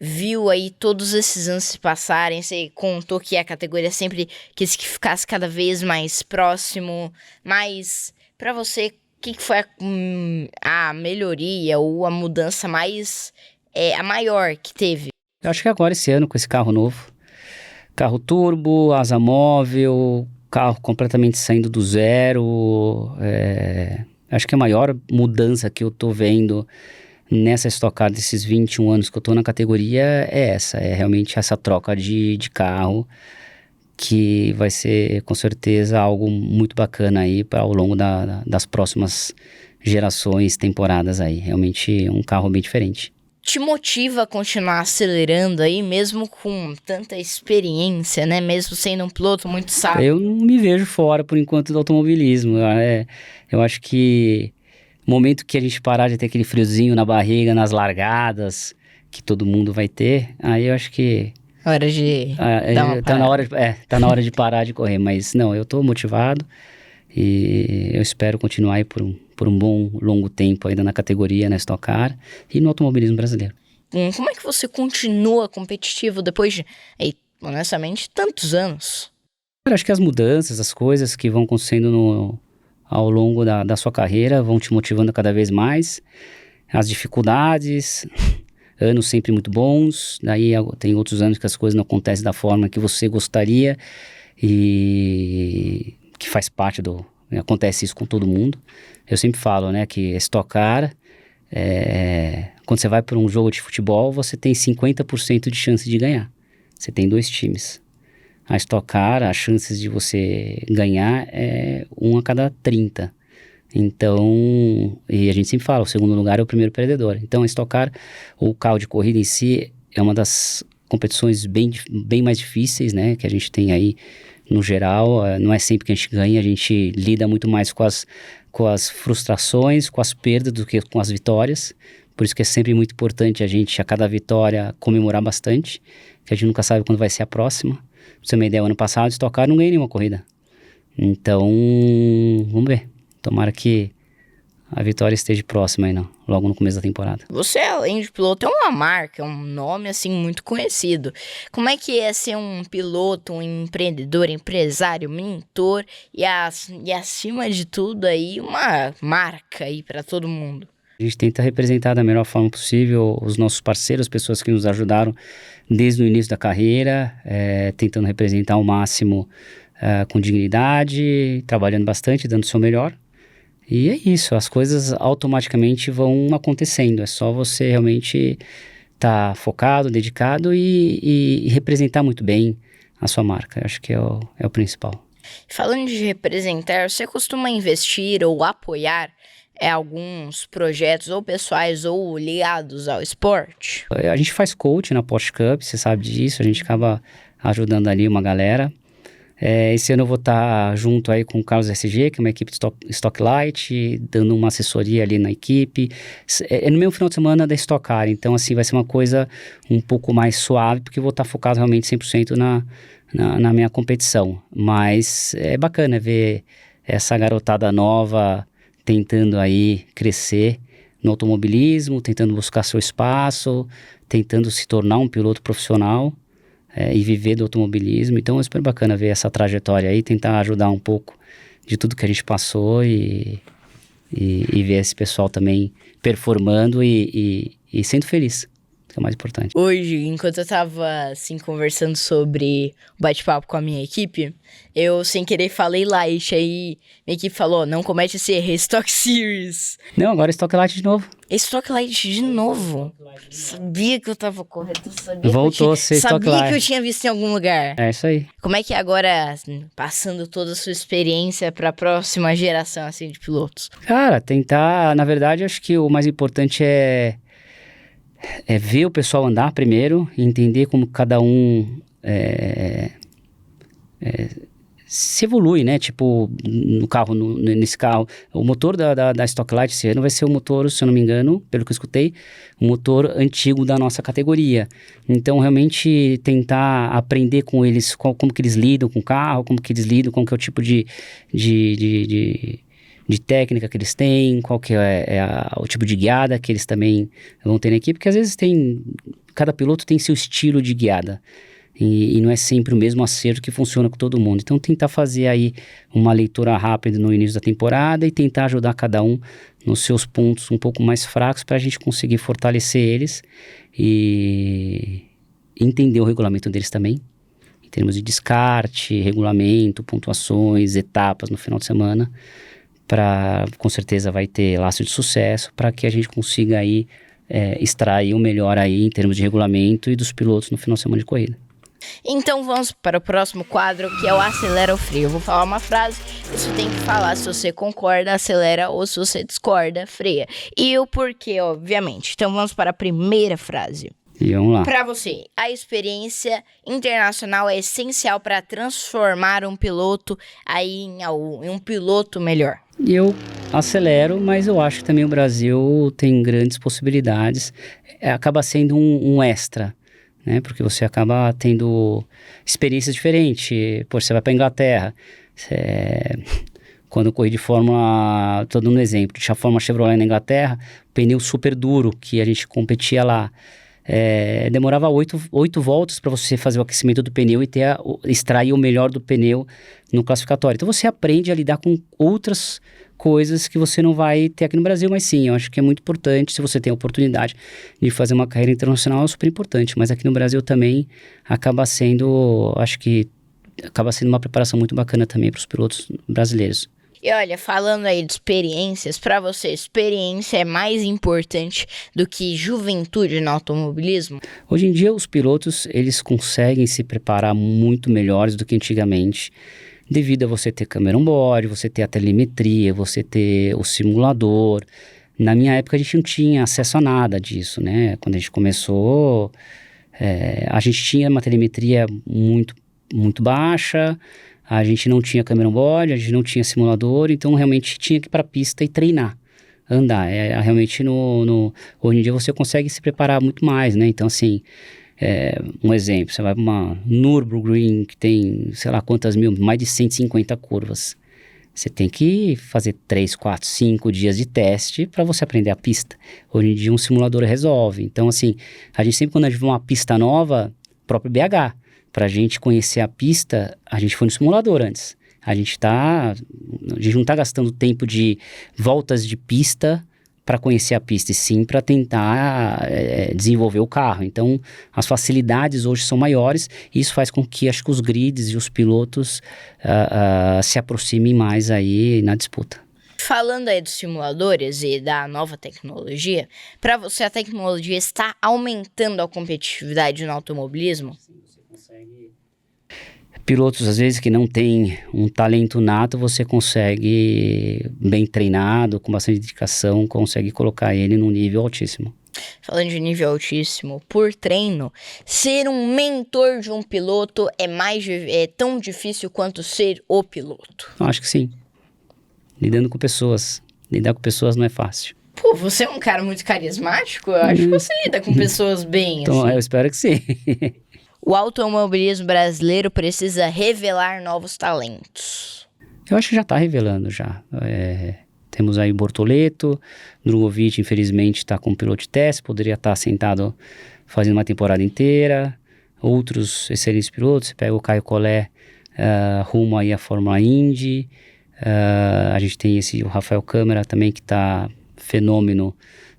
viu aí todos esses anos se passarem? Você contou que a categoria sempre quis que ficasse cada vez mais próximo, mas pra você, o que foi a melhoria ou a mudança mais, a maior que teve? Eu acho que agora esse ano com esse carro novo, carro turbo, asa móvel, carro completamente saindo do zero, Acho que a maior mudança que eu tô vendo nessa Stock Car desses 21 anos que eu tô na categoria é essa. É realmente essa troca de carro, que vai ser com certeza algo muito bacana aí ao longo das próximas gerações, temporadas aí. Realmente um carro bem diferente. Te motiva a continuar acelerando aí, mesmo com tanta experiência, né? Mesmo sendo um piloto muito sábio. Eu não me vejo fora, por enquanto, do automobilismo. Eu acho que o momento que a gente parar de ter aquele friozinho na barriga, nas largadas, que todo mundo vai ter, aí eu acho que Hora de dar uma tá na parada. tá na hora de parar de correr. Mas não, eu tô motivado e eu espero continuar aí por um bom, longo tempo ainda na categoria, na Stock Car e no automobilismo brasileiro. Como é que você continua competitivo depois de, aí, honestamente, tantos anos? Eu acho que as mudanças, as coisas que vão acontecendo ao longo da sua carreira vão te motivando cada vez mais. As dificuldades, anos sempre muito bons, daí tem outros anos que as coisas não acontecem da forma que você gostaria e que faz parte acontece isso com todo mundo. Eu sempre falo, né, que Stock Car, quando você vai para um jogo de futebol, você tem 50% de chance de ganhar. Você tem 2 times. A Stock Car, as chances de você ganhar é 1 a cada 30. Então, e a gente sempre fala, o segundo lugar é o primeiro perdedor. Então, a Stock Car, o carro de corrida em si, é uma das competições bem mais difíceis, né, que a gente tem aí no geral. Não é sempre que a gente ganha, a gente lida muito mais com as frustrações, com as perdas do que com as vitórias. Por isso que é sempre muito importante a gente, a cada vitória, comemorar bastante, que a gente nunca sabe quando vai ser a próxima. Pra você ter uma ideia, ano passado, Stock Car não ganhei nenhuma corrida. Então, vamos ver. Tomara que a vitória esteja próxima aí, logo no começo da temporada. Você, além de piloto, é uma marca, um nome, assim, muito conhecido. Como é que é ser um piloto, um empreendedor, empresário, mentor e acima de tudo aí, uma marca aí para todo mundo? A gente tenta representar da melhor forma possível os nossos parceiros, as pessoas que nos ajudaram desde o início da carreira, tentando representar ao máximo com dignidade, trabalhando bastante, dando o seu melhor. E é isso, as coisas automaticamente vão acontecendo, é só você realmente estar focado, dedicado e representar muito bem a sua marca. Eu acho que é o principal. Falando de representar, você costuma investir ou apoiar alguns projetos ou pessoais ou ligados ao esporte? A gente faz coach na Porsche Cup, você sabe disso, a gente acaba ajudando ali uma galera. Esse ano eu vou estar junto aí com o Carlos SG, que é uma equipe de Stock Light, dando uma assessoria ali na equipe. É no mesmo final de semana da Stock Car, então assim vai ser uma coisa um pouco mais suave, porque eu vou estar focado realmente 100% na minha competição. Mas é bacana ver essa garotada nova tentando aí crescer no automobilismo, tentando buscar seu espaço, tentando se tornar um piloto profissional. E viver do automobilismo. Então é super bacana ver essa trajetória aí, tentar ajudar um pouco de tudo que a gente passou e ver esse pessoal também performando e sendo feliz, que é o mais importante. Hoje, enquanto eu tava assim conversando sobre o bate-papo com a minha equipe, eu sem querer falei Light, aí minha equipe falou, não comete esse erro, Stock Series. Não, agora é Stock Light de novo. Stock Light de novo? Sabia que eu tava correto, Voltou a ser Stock Light. Sabia que eu tinha visto em algum lugar. É isso aí. Como é que agora, passando toda a sua experiência para a próxima geração assim de pilotos? Cara, tentar, na verdade, acho que o mais importante é ver o pessoal andar primeiro, entender como cada um se evolui, né? Tipo, no carro, nesse carro, o motor da Stock Light esse ano vai ser o motor, se eu não me engano, pelo que eu escutei, o motor antigo da nossa categoria. Então, realmente tentar aprender com eles, como que eles lidam com o carro, como que eles lidam, com que é o tipo de técnica que eles têm, qual que o tipo de guiada que eles também vão ter na equipe, porque às vezes cada piloto tem seu estilo de guiada. E não é sempre o mesmo acerto que funciona com todo mundo. Então, tentar fazer aí uma leitura rápida no início da temporada e tentar ajudar cada um nos seus pontos um pouco mais fracos para a gente conseguir fortalecer eles e entender o regulamento deles também, em termos de descarte, regulamento, pontuações, etapas no final de semana, com certeza vai ter laço de sucesso para que a gente consiga aí extrair o melhor aí em termos de regulamento e dos pilotos no final de semana de corrida. Então vamos para o próximo quadro, que é o Acelera ou Freia. Eu vou falar uma frase, você tem que falar se você concorda, acelera, ou se você discorda, freia. E o porquê, obviamente. Então vamos para a primeira frase. E vamos lá. Para você, a experiência internacional é essencial para transformar um piloto aí em um piloto melhor. Eu acelero, mas eu acho que também o Brasil tem grandes possibilidades. Acaba sendo um extra, né? Porque você acaba tendo experiências diferentes. Pô, você vai para a Inglaterra. Quando eu corri de Fórmula... Estou dando um exemplo. De Fórmula Chevrolet na Inglaterra, pneu super duro que a gente competia lá. Demorava 8 voltas para você fazer o aquecimento do pneu e extrair o melhor do pneu no classificatório. Então você aprende a lidar com outras coisas que você não vai ter aqui no Brasil, mas sim, eu acho que é muito importante. Se você tem a oportunidade de fazer uma carreira internacional, é super importante, mas aqui no Brasil também acaba sendo uma preparação muito bacana também para os pilotos brasileiros. E olha, falando aí de experiências, para você, experiência é mais importante do que juventude no automobilismo? Hoje em dia, os pilotos, eles conseguem se preparar muito melhores do que antigamente, devido a você ter câmera on-board, você ter a telemetria, você ter o simulador. Na minha época, a gente não tinha acesso a nada disso, né? Quando a gente começou, a gente tinha uma telemetria muito, muito baixa, a gente não tinha câmera on-board, a gente não tinha simulador, então realmente tinha que ir para a pista e treinar, andar. Realmente, hoje em dia você consegue se preparar muito mais, né? Então, assim, um exemplo, você vai para uma Nürburgring que tem, sei lá quantas mil, mais de 150 curvas. Você tem que fazer 3, 4, 5 dias de teste para você aprender a pista. Hoje em dia um simulador resolve. Então, assim, a gente sempre quando a gente vê uma pista nova, próprio BH, para a gente conhecer a pista, a gente foi no simulador antes. A gente não está gastando tempo de voltas de pista para conhecer a pista, e sim para tentar desenvolver o carro. Então, as facilidades hoje são maiores, e isso faz com que, acho que os grids e os pilotos se aproximem mais aí na disputa. Falando aí dos simuladores e da nova tecnologia, para você a tecnologia está aumentando a competitividade no automobilismo? Pilotos, às vezes, que não têm um talento nato, você consegue, bem treinado, com bastante dedicação, consegue colocar ele num nível altíssimo. Falando de nível altíssimo, por treino, ser um mentor de um piloto é tão difícil quanto ser o piloto? Eu acho que sim. Lidar com pessoas não é fácil. Pô, você é um cara muito carismático, eu acho que você lida com pessoas bem, então, assim. Eu espero que sim. O automobilismo brasileiro precisa revelar novos talentos. Eu acho que já está revelando, já. Temos aí o Bortoleto, Drogovic, infelizmente, está com piloto de teste, poderia estar sentado fazendo uma temporada inteira. Outros excelentes pilotos, você pega o Caio Collet, rumo aí à Fórmula Indy. A gente tem o Rafael Câmara também, que está fenômeno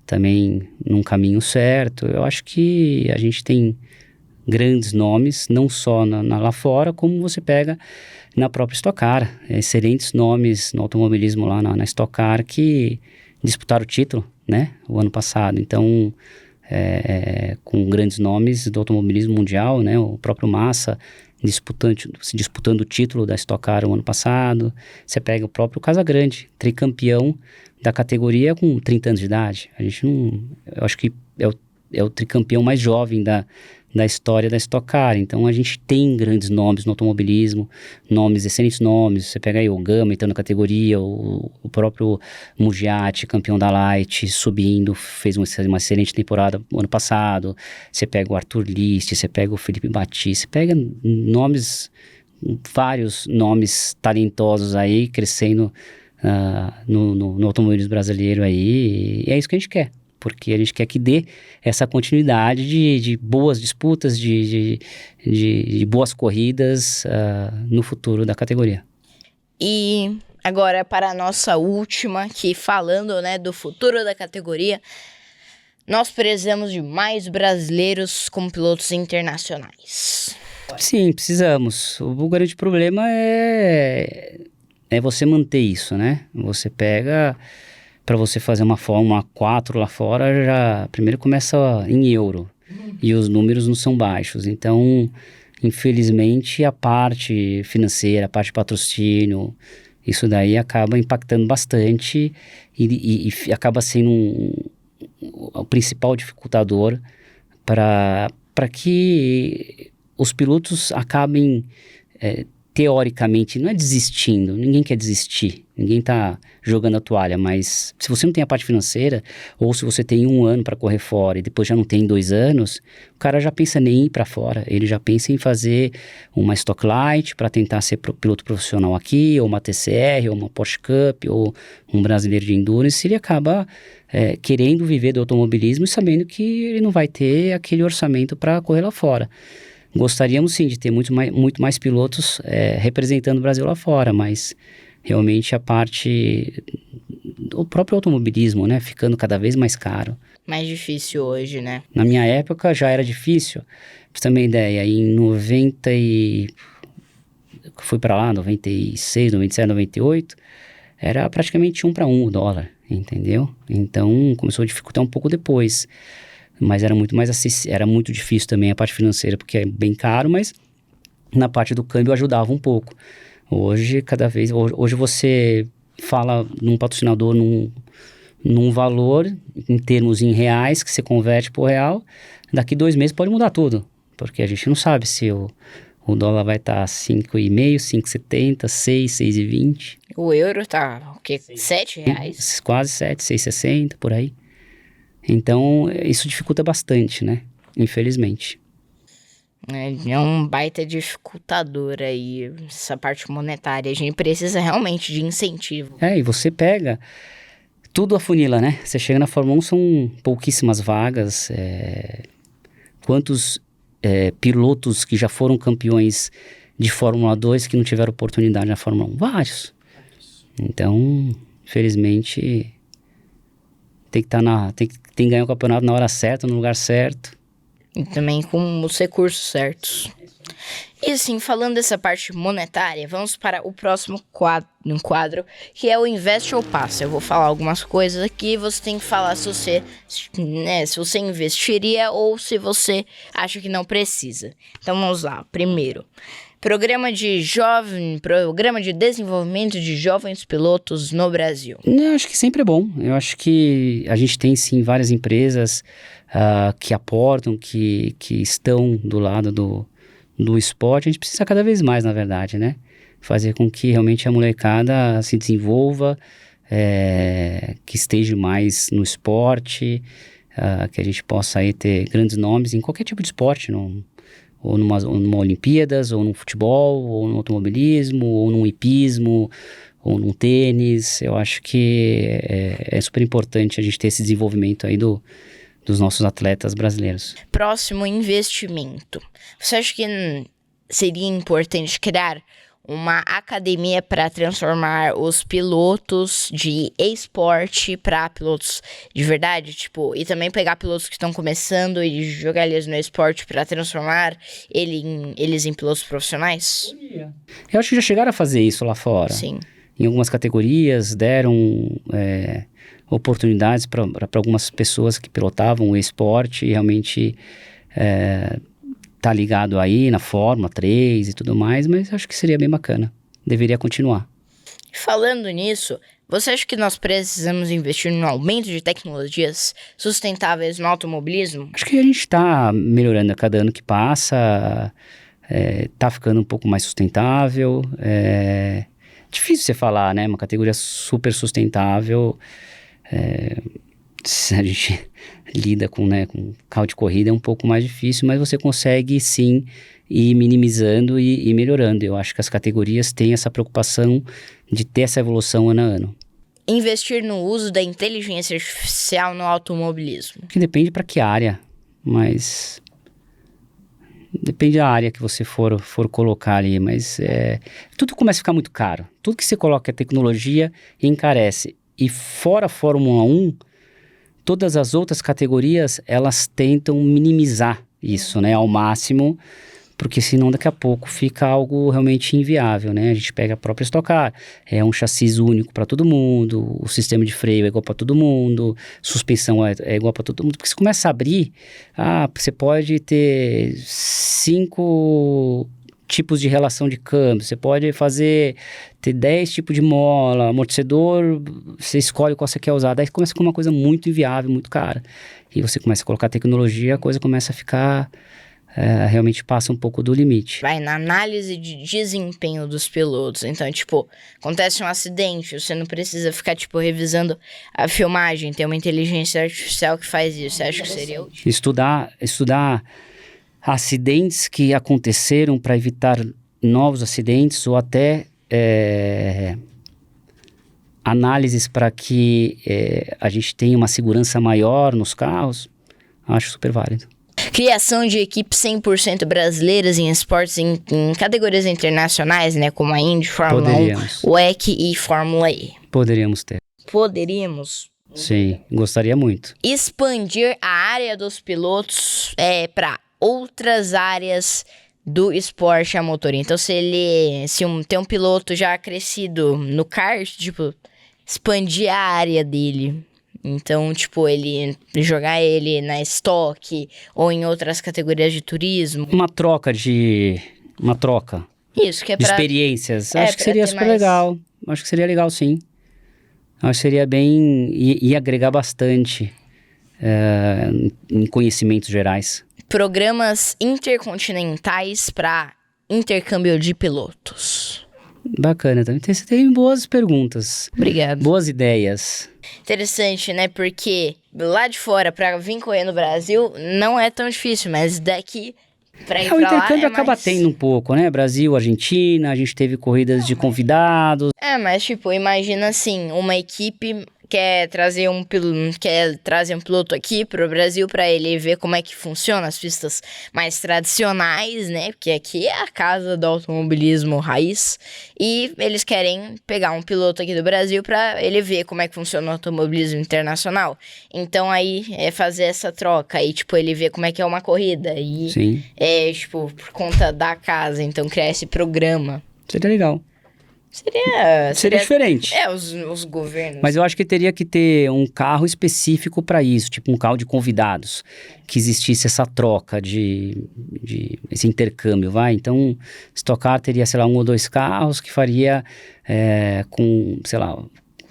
também num caminho certo. Eu acho que a gente tem grandes nomes, não só lá fora, como você pega na própria Stock Car. Excelentes nomes no automobilismo lá na Stock Car que disputaram o título, né, o ano passado. Então, com grandes nomes do automobilismo mundial, né, o próprio Massa disputando o título da Stock Car o ano passado. Você pega o próprio Casagrande, tricampeão da categoria com 30 anos de idade. Eu acho que é o tricampeão mais jovem da história da Stock Car. Então a gente tem grandes nomes no automobilismo, excelentes nomes. Você pega aí o Gama entrando na categoria, o próprio Mugiati, campeão da Light, subindo, fez uma excelente temporada no ano passado. Você pega o Arthur List, você pega o Felipe Batista, você pega vários nomes talentosos aí, crescendo no automobilismo brasileiro aí, e é isso que a gente quer. Porque a gente quer que dê essa continuidade de boas disputas, de boas corridas no futuro da categoria. E agora para a nossa última, que falando, né, do futuro da categoria, nós precisamos de mais brasileiros como pilotos internacionais. Sim, precisamos. O grande problema é é você manter isso, né? Você pega, para você fazer uma Fórmula 4 lá fora, já primeiro começa em euro, e os números não são baixos. Então, infelizmente, a parte financeira, a parte de patrocínio, isso daí acaba impactando bastante e acaba sendo o principal dificultador para que os pilotos acabem, teoricamente, não é desistindo, ninguém quer desistir, ninguém está jogando a toalha, mas se você não tem a parte financeira, ou se você tem 1 ano para correr fora e depois já não tem 2 anos, o cara já pensa nem em ir para fora, ele já pensa em fazer uma Stock Light para tentar ser piloto profissional aqui, ou uma TCR, ou uma Porsche Cup, ou um brasileiro de Endurance, ele acaba querendo viver do automobilismo e sabendo que ele não vai ter aquele orçamento para correr lá fora. Gostaríamos sim de ter muito mais pilotos representando o Brasil lá fora, mas realmente a parte do próprio automobilismo, né, ficando cada vez mais caro. Mais difícil hoje, né? Na minha época já era difícil, pra você ter uma ideia, em 90 e... fui para lá, 96, 97, 98, era praticamente 1 para 1 o dólar, entendeu? Então começou a dificultar um pouco depois. Mas era muito mais era muito difícil também a parte financeira, porque é bem caro, mas na parte do câmbio ajudava um pouco. Hoje você fala num patrocinador num valor, em termos em reais, que você converte por real, daqui 2 meses pode mudar tudo, porque a gente não sabe se o dólar vai estar 5,5, 5,70, 6, 6,20. O euro tá, o quê? R$7? Quase 7, 6,60, por aí. Então, isso dificulta bastante, né? Infelizmente. É um baita dificultador aí, essa parte monetária. A gente precisa realmente de incentivo. E você pega, tudo afunila, né? Você chega na Fórmula 1, são pouquíssimas vagas. Quantos pilotos que já foram campeões de Fórmula 2 que não tiveram oportunidade na Fórmula 1? Vários. Então, infelizmente... Tem que ganhar o campeonato na hora certa, no lugar certo. E também com os recursos certos. E assim, falando dessa parte monetária, vamos para o próximo quadro, que é o Investe ou Passa. Eu vou falar algumas coisas aqui e você tem que falar se você investiria ou se você acha que não precisa. Então vamos lá. Primeiro, Programa de desenvolvimento de jovens pilotos no Brasil. Eu acho que sempre é bom. Eu acho que a gente tem sim várias empresas que aportam, que estão do lado do esporte. A gente precisa cada vez mais, na verdade, né? Fazer com que realmente a molecada se desenvolva, que esteja mais no esporte, que a gente possa aí ter grandes nomes em qualquer tipo de esporte, ou numa Olimpíadas, ou no futebol, ou no automobilismo, ou num hipismo, ou num tênis. Eu acho que é super importante a gente ter esse desenvolvimento aí dos nossos atletas brasileiros. Próximo, investimento. Você acha que seria importante criar uma academia para transformar os pilotos de esporte para pilotos de verdade, tipo, e também pegar pilotos que estão começando e jogar eles no esporte para transformar eles em pilotos profissionais? Eu acho que já chegaram a fazer isso lá fora. Sim. Em algumas categorias deram oportunidades para algumas pessoas que pilotavam o esporte e realmente tá ligado aí na Fórmula 3 e tudo mais, mas acho que seria bem bacana. Deveria continuar. Falando nisso, você acha que nós precisamos investir no aumento de tecnologias sustentáveis no automobilismo? Acho que a gente está melhorando a cada ano que passa, tá ficando um pouco mais sustentável. Difícil você falar, né? Uma categoria super sustentável. A gente lida com carro de corrida é um pouco mais difícil, mas você consegue sim ir minimizando e melhorando. Eu acho que as categorias têm essa preocupação de ter essa evolução ano a ano. Investir no uso da inteligência artificial no automobilismo. Que depende para que área, mas depende da área que você for colocar ali, mas tudo começa a ficar muito caro. Tudo que você coloca é tecnologia encarece. E fora a Fórmula 1, todas as outras categorias, elas tentam minimizar isso, né, ao máximo, porque senão daqui a pouco fica algo realmente inviável, né? A gente pega a própria Stock Car, é um chassi único para todo mundo, o sistema de freio é igual para todo mundo, suspensão é igual para todo mundo, porque você começa a abrir, você pode ter 5 tipos de relação de câmbio, você pode ter 10 tipos de mola, amortecedor, você escolhe qual você quer usar, daí começa com uma coisa muito inviável, muito cara, e você começa a colocar tecnologia, a coisa começa a ficar... realmente passa um pouco do limite. Vai na análise de desempenho dos pilotos. Então, tipo, acontece um acidente, você não precisa ficar, tipo, revisando a filmagem. Tem uma inteligência artificial que faz isso. Você acha que seria útil? Estudar acidentes que aconteceram para evitar novos acidentes ou até análises para que a gente tenha uma segurança maior nos carros, acho super válido. Criação de equipes 100% brasileiras em esportes em categorias internacionais, né? Como a Indy, Fórmula 1, WEC e Fórmula E. Poderíamos ter. Poderíamos? Sim, gostaria muito. Expandir a área dos pilotos para outras áreas do esporte a motor. Então, tem um piloto já crescido no kart, tipo, expandir a área dele. Então, tipo, jogar ele na Stock ou em outras categorias de turismo. Uma troca. Isso, que é de pra... experiências. Acho que seria super legal. Acho que seria legal, sim. Acho que seria bem... ia agregar bastante em conhecimentos gerais. Programas intercontinentais para intercâmbio de pilotos. Bacana também. Você tem boas perguntas. Obrigado. Boas ideias. Interessante, né? Porque lá de fora, pra vir correr no Brasil, não é tão difícil, mas daqui pra ir pra lá o intercâmbio acaba mais... tendo um pouco, né? Brasil, Argentina, a gente teve corridas de convidados. Mas tipo, imagina assim, uma equipe quer trazer um piloto aqui pro Brasil pra ele ver como é que funciona as pistas mais tradicionais, né? Porque aqui é a casa do automobilismo raiz. E eles querem pegar um piloto aqui do Brasil pra ele ver como é que funciona o automobilismo internacional. Então aí é fazer essa troca. Aí tipo, ele vê como é que é uma corrida. E sim. Tipo, por conta da casa. Então criar esse programa. Seria legal. Seria diferente. Os governos. Mas eu acho que teria que ter um carro específico para isso, tipo um carro de convidados, que existisse essa troca esse intercâmbio, vai? Então, Stock Car teria, sei lá, 1 ou 2 carros que faria com, sei lá,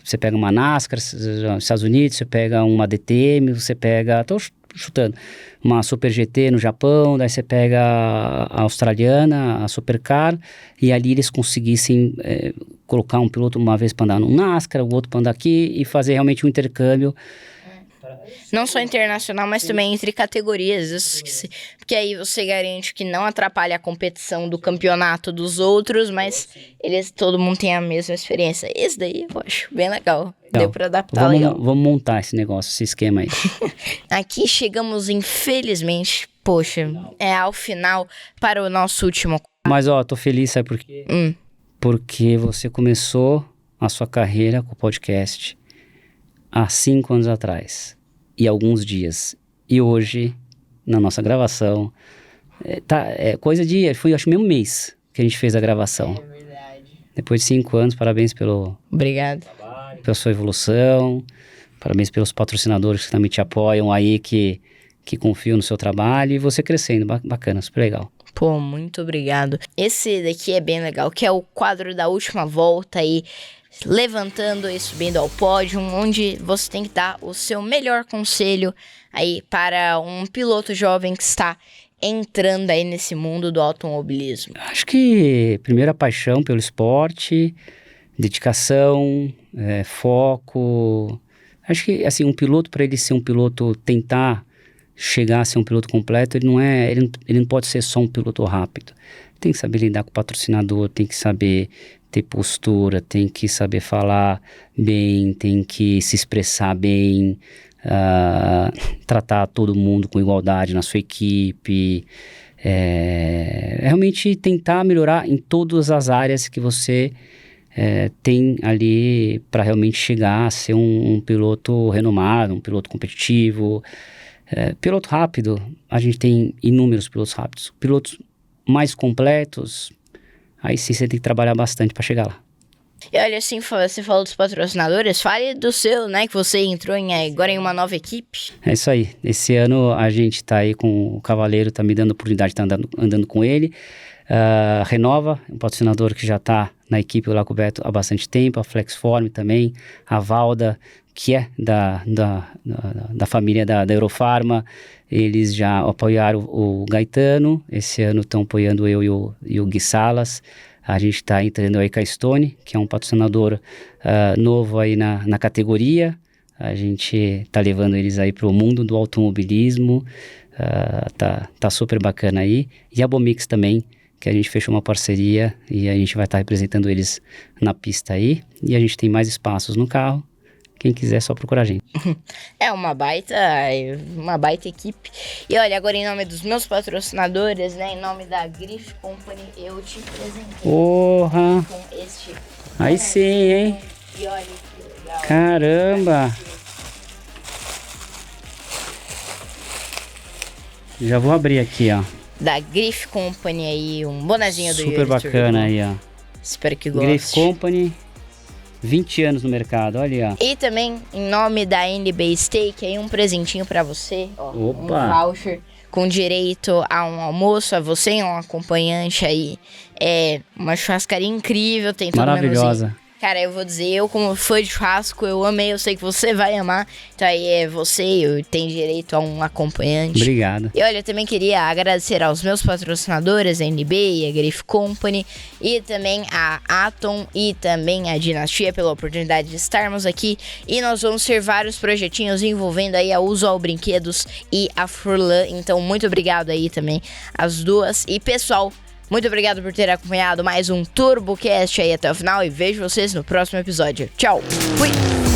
você pega uma NASCAR nos Estados Unidos, você pega uma DTM, você pega, tô chutando, uma Super GT no Japão, daí você pega a australiana, a Supercar, e ali eles conseguissem colocar um piloto uma vez para andar no NASCAR, o outro para andar aqui, e fazer realmente um intercâmbio. Não só internacional, mas também entre categorias. Porque aí você garante que não atrapalha a competição do campeonato dos outros, mas todo mundo tem a mesma experiência. Isso daí eu acho bem legal. Deu pra adaptar legal. Vamos montar esse negócio, esse esquema aí. Aqui chegamos, infelizmente, ao final para o nosso último... Mas tô feliz, sabe por quê? Porque você começou a sua carreira com o podcast há 5 anos atrás. E alguns dias. E hoje, na nossa gravação, coisa de... Foi, acho, meio mês que a gente fez a gravação. É verdade. Depois de 5 anos, parabéns Obrigado. Pela sua evolução. Parabéns pelos patrocinadores que também te apoiam aí, que confiam no seu trabalho. E você crescendo, bacana, super legal. Muito obrigado. Esse daqui é bem legal, que é o quadro da última volta aí, levantando e subindo ao pódio, onde você tem que dar o seu melhor conselho aí para um piloto jovem que está entrando aí nesse mundo do automobilismo. Acho que primeiro a paixão pelo esporte, dedicação, foco. Acho que assim, um piloto, para ele ser um piloto, tentar chegar a ser um piloto completo, ele não pode ser só um piloto rápido. Tem que saber lidar com o patrocinador, tem que saber ter postura, tem que saber falar bem, tem que se expressar bem, tratar todo mundo com igualdade na sua equipe, realmente tentar melhorar em todas as áreas que você tem ali para realmente chegar a ser um piloto renomado, um piloto competitivo. Piloto rápido, a gente tem inúmeros pilotos rápidos. Pilotos mais completos, aí sim você tem que trabalhar bastante para chegar lá. E olha, assim, você falou dos patrocinadores, fale do seu, né, que você entrou agora em uma nova equipe. É isso aí, esse ano a gente tá aí com o Cavaleiro, tá me dando a oportunidade de estar andando com ele. Renova, um patrocinador que já tá na equipe lá com o Beto há bastante tempo, a Flexform também, a Valda, que é da família da Eurofarma, eles já apoiaram o Gaetano, esse ano estão apoiando eu e o Gui Salas. A gente está entrando aí com a Stone, que é um patrocinador novo aí na categoria. A gente está levando eles aí para o mundo do automobilismo. Tá super bacana aí. E a Bomix também, que a gente fechou uma parceria e a gente vai estar representando eles na pista aí. E a gente tem mais espaços no carro. Quem quiser, é só procurar a gente. É uma baita equipe. E olha, agora em nome dos meus patrocinadores, né, em nome da Griff Company, eu te presentei Porra! com este... Aí sim, hein? E olha que legal. Caramba! Já vou abrir aqui, ó. Da Griff Company aí, um bonezinho do Yuri Super bacana aí, ó. Espero que goste. Griff Company, 20 anos no mercado, olha aí, ó. E também, em nome da NB Steak, aí um presentinho pra você, ó. Opa! Um voucher com direito a um almoço, a você e um acompanhante aí. É uma churrascaria incrível, tem todo Maravilhosa. menuzinho. Cara, eu vou dizer, eu como fã de churrasco, eu amei, eu sei que você vai amar. Então aí você tem direito a um acompanhante. Obrigado. E olha, eu também queria agradecer aos meus patrocinadores, a NB e a Griff Company, e também a Atom e também a Dinastia pela oportunidade de estarmos aqui. E nós vamos ter vários projetinhos envolvendo aí a Usual Brinquedos e a Furlan. Então, muito obrigado aí também às duas. E pessoal, muito obrigado por ter acompanhado mais um TurboCast aí até o final e vejo vocês no próximo episódio. Tchau! Fui!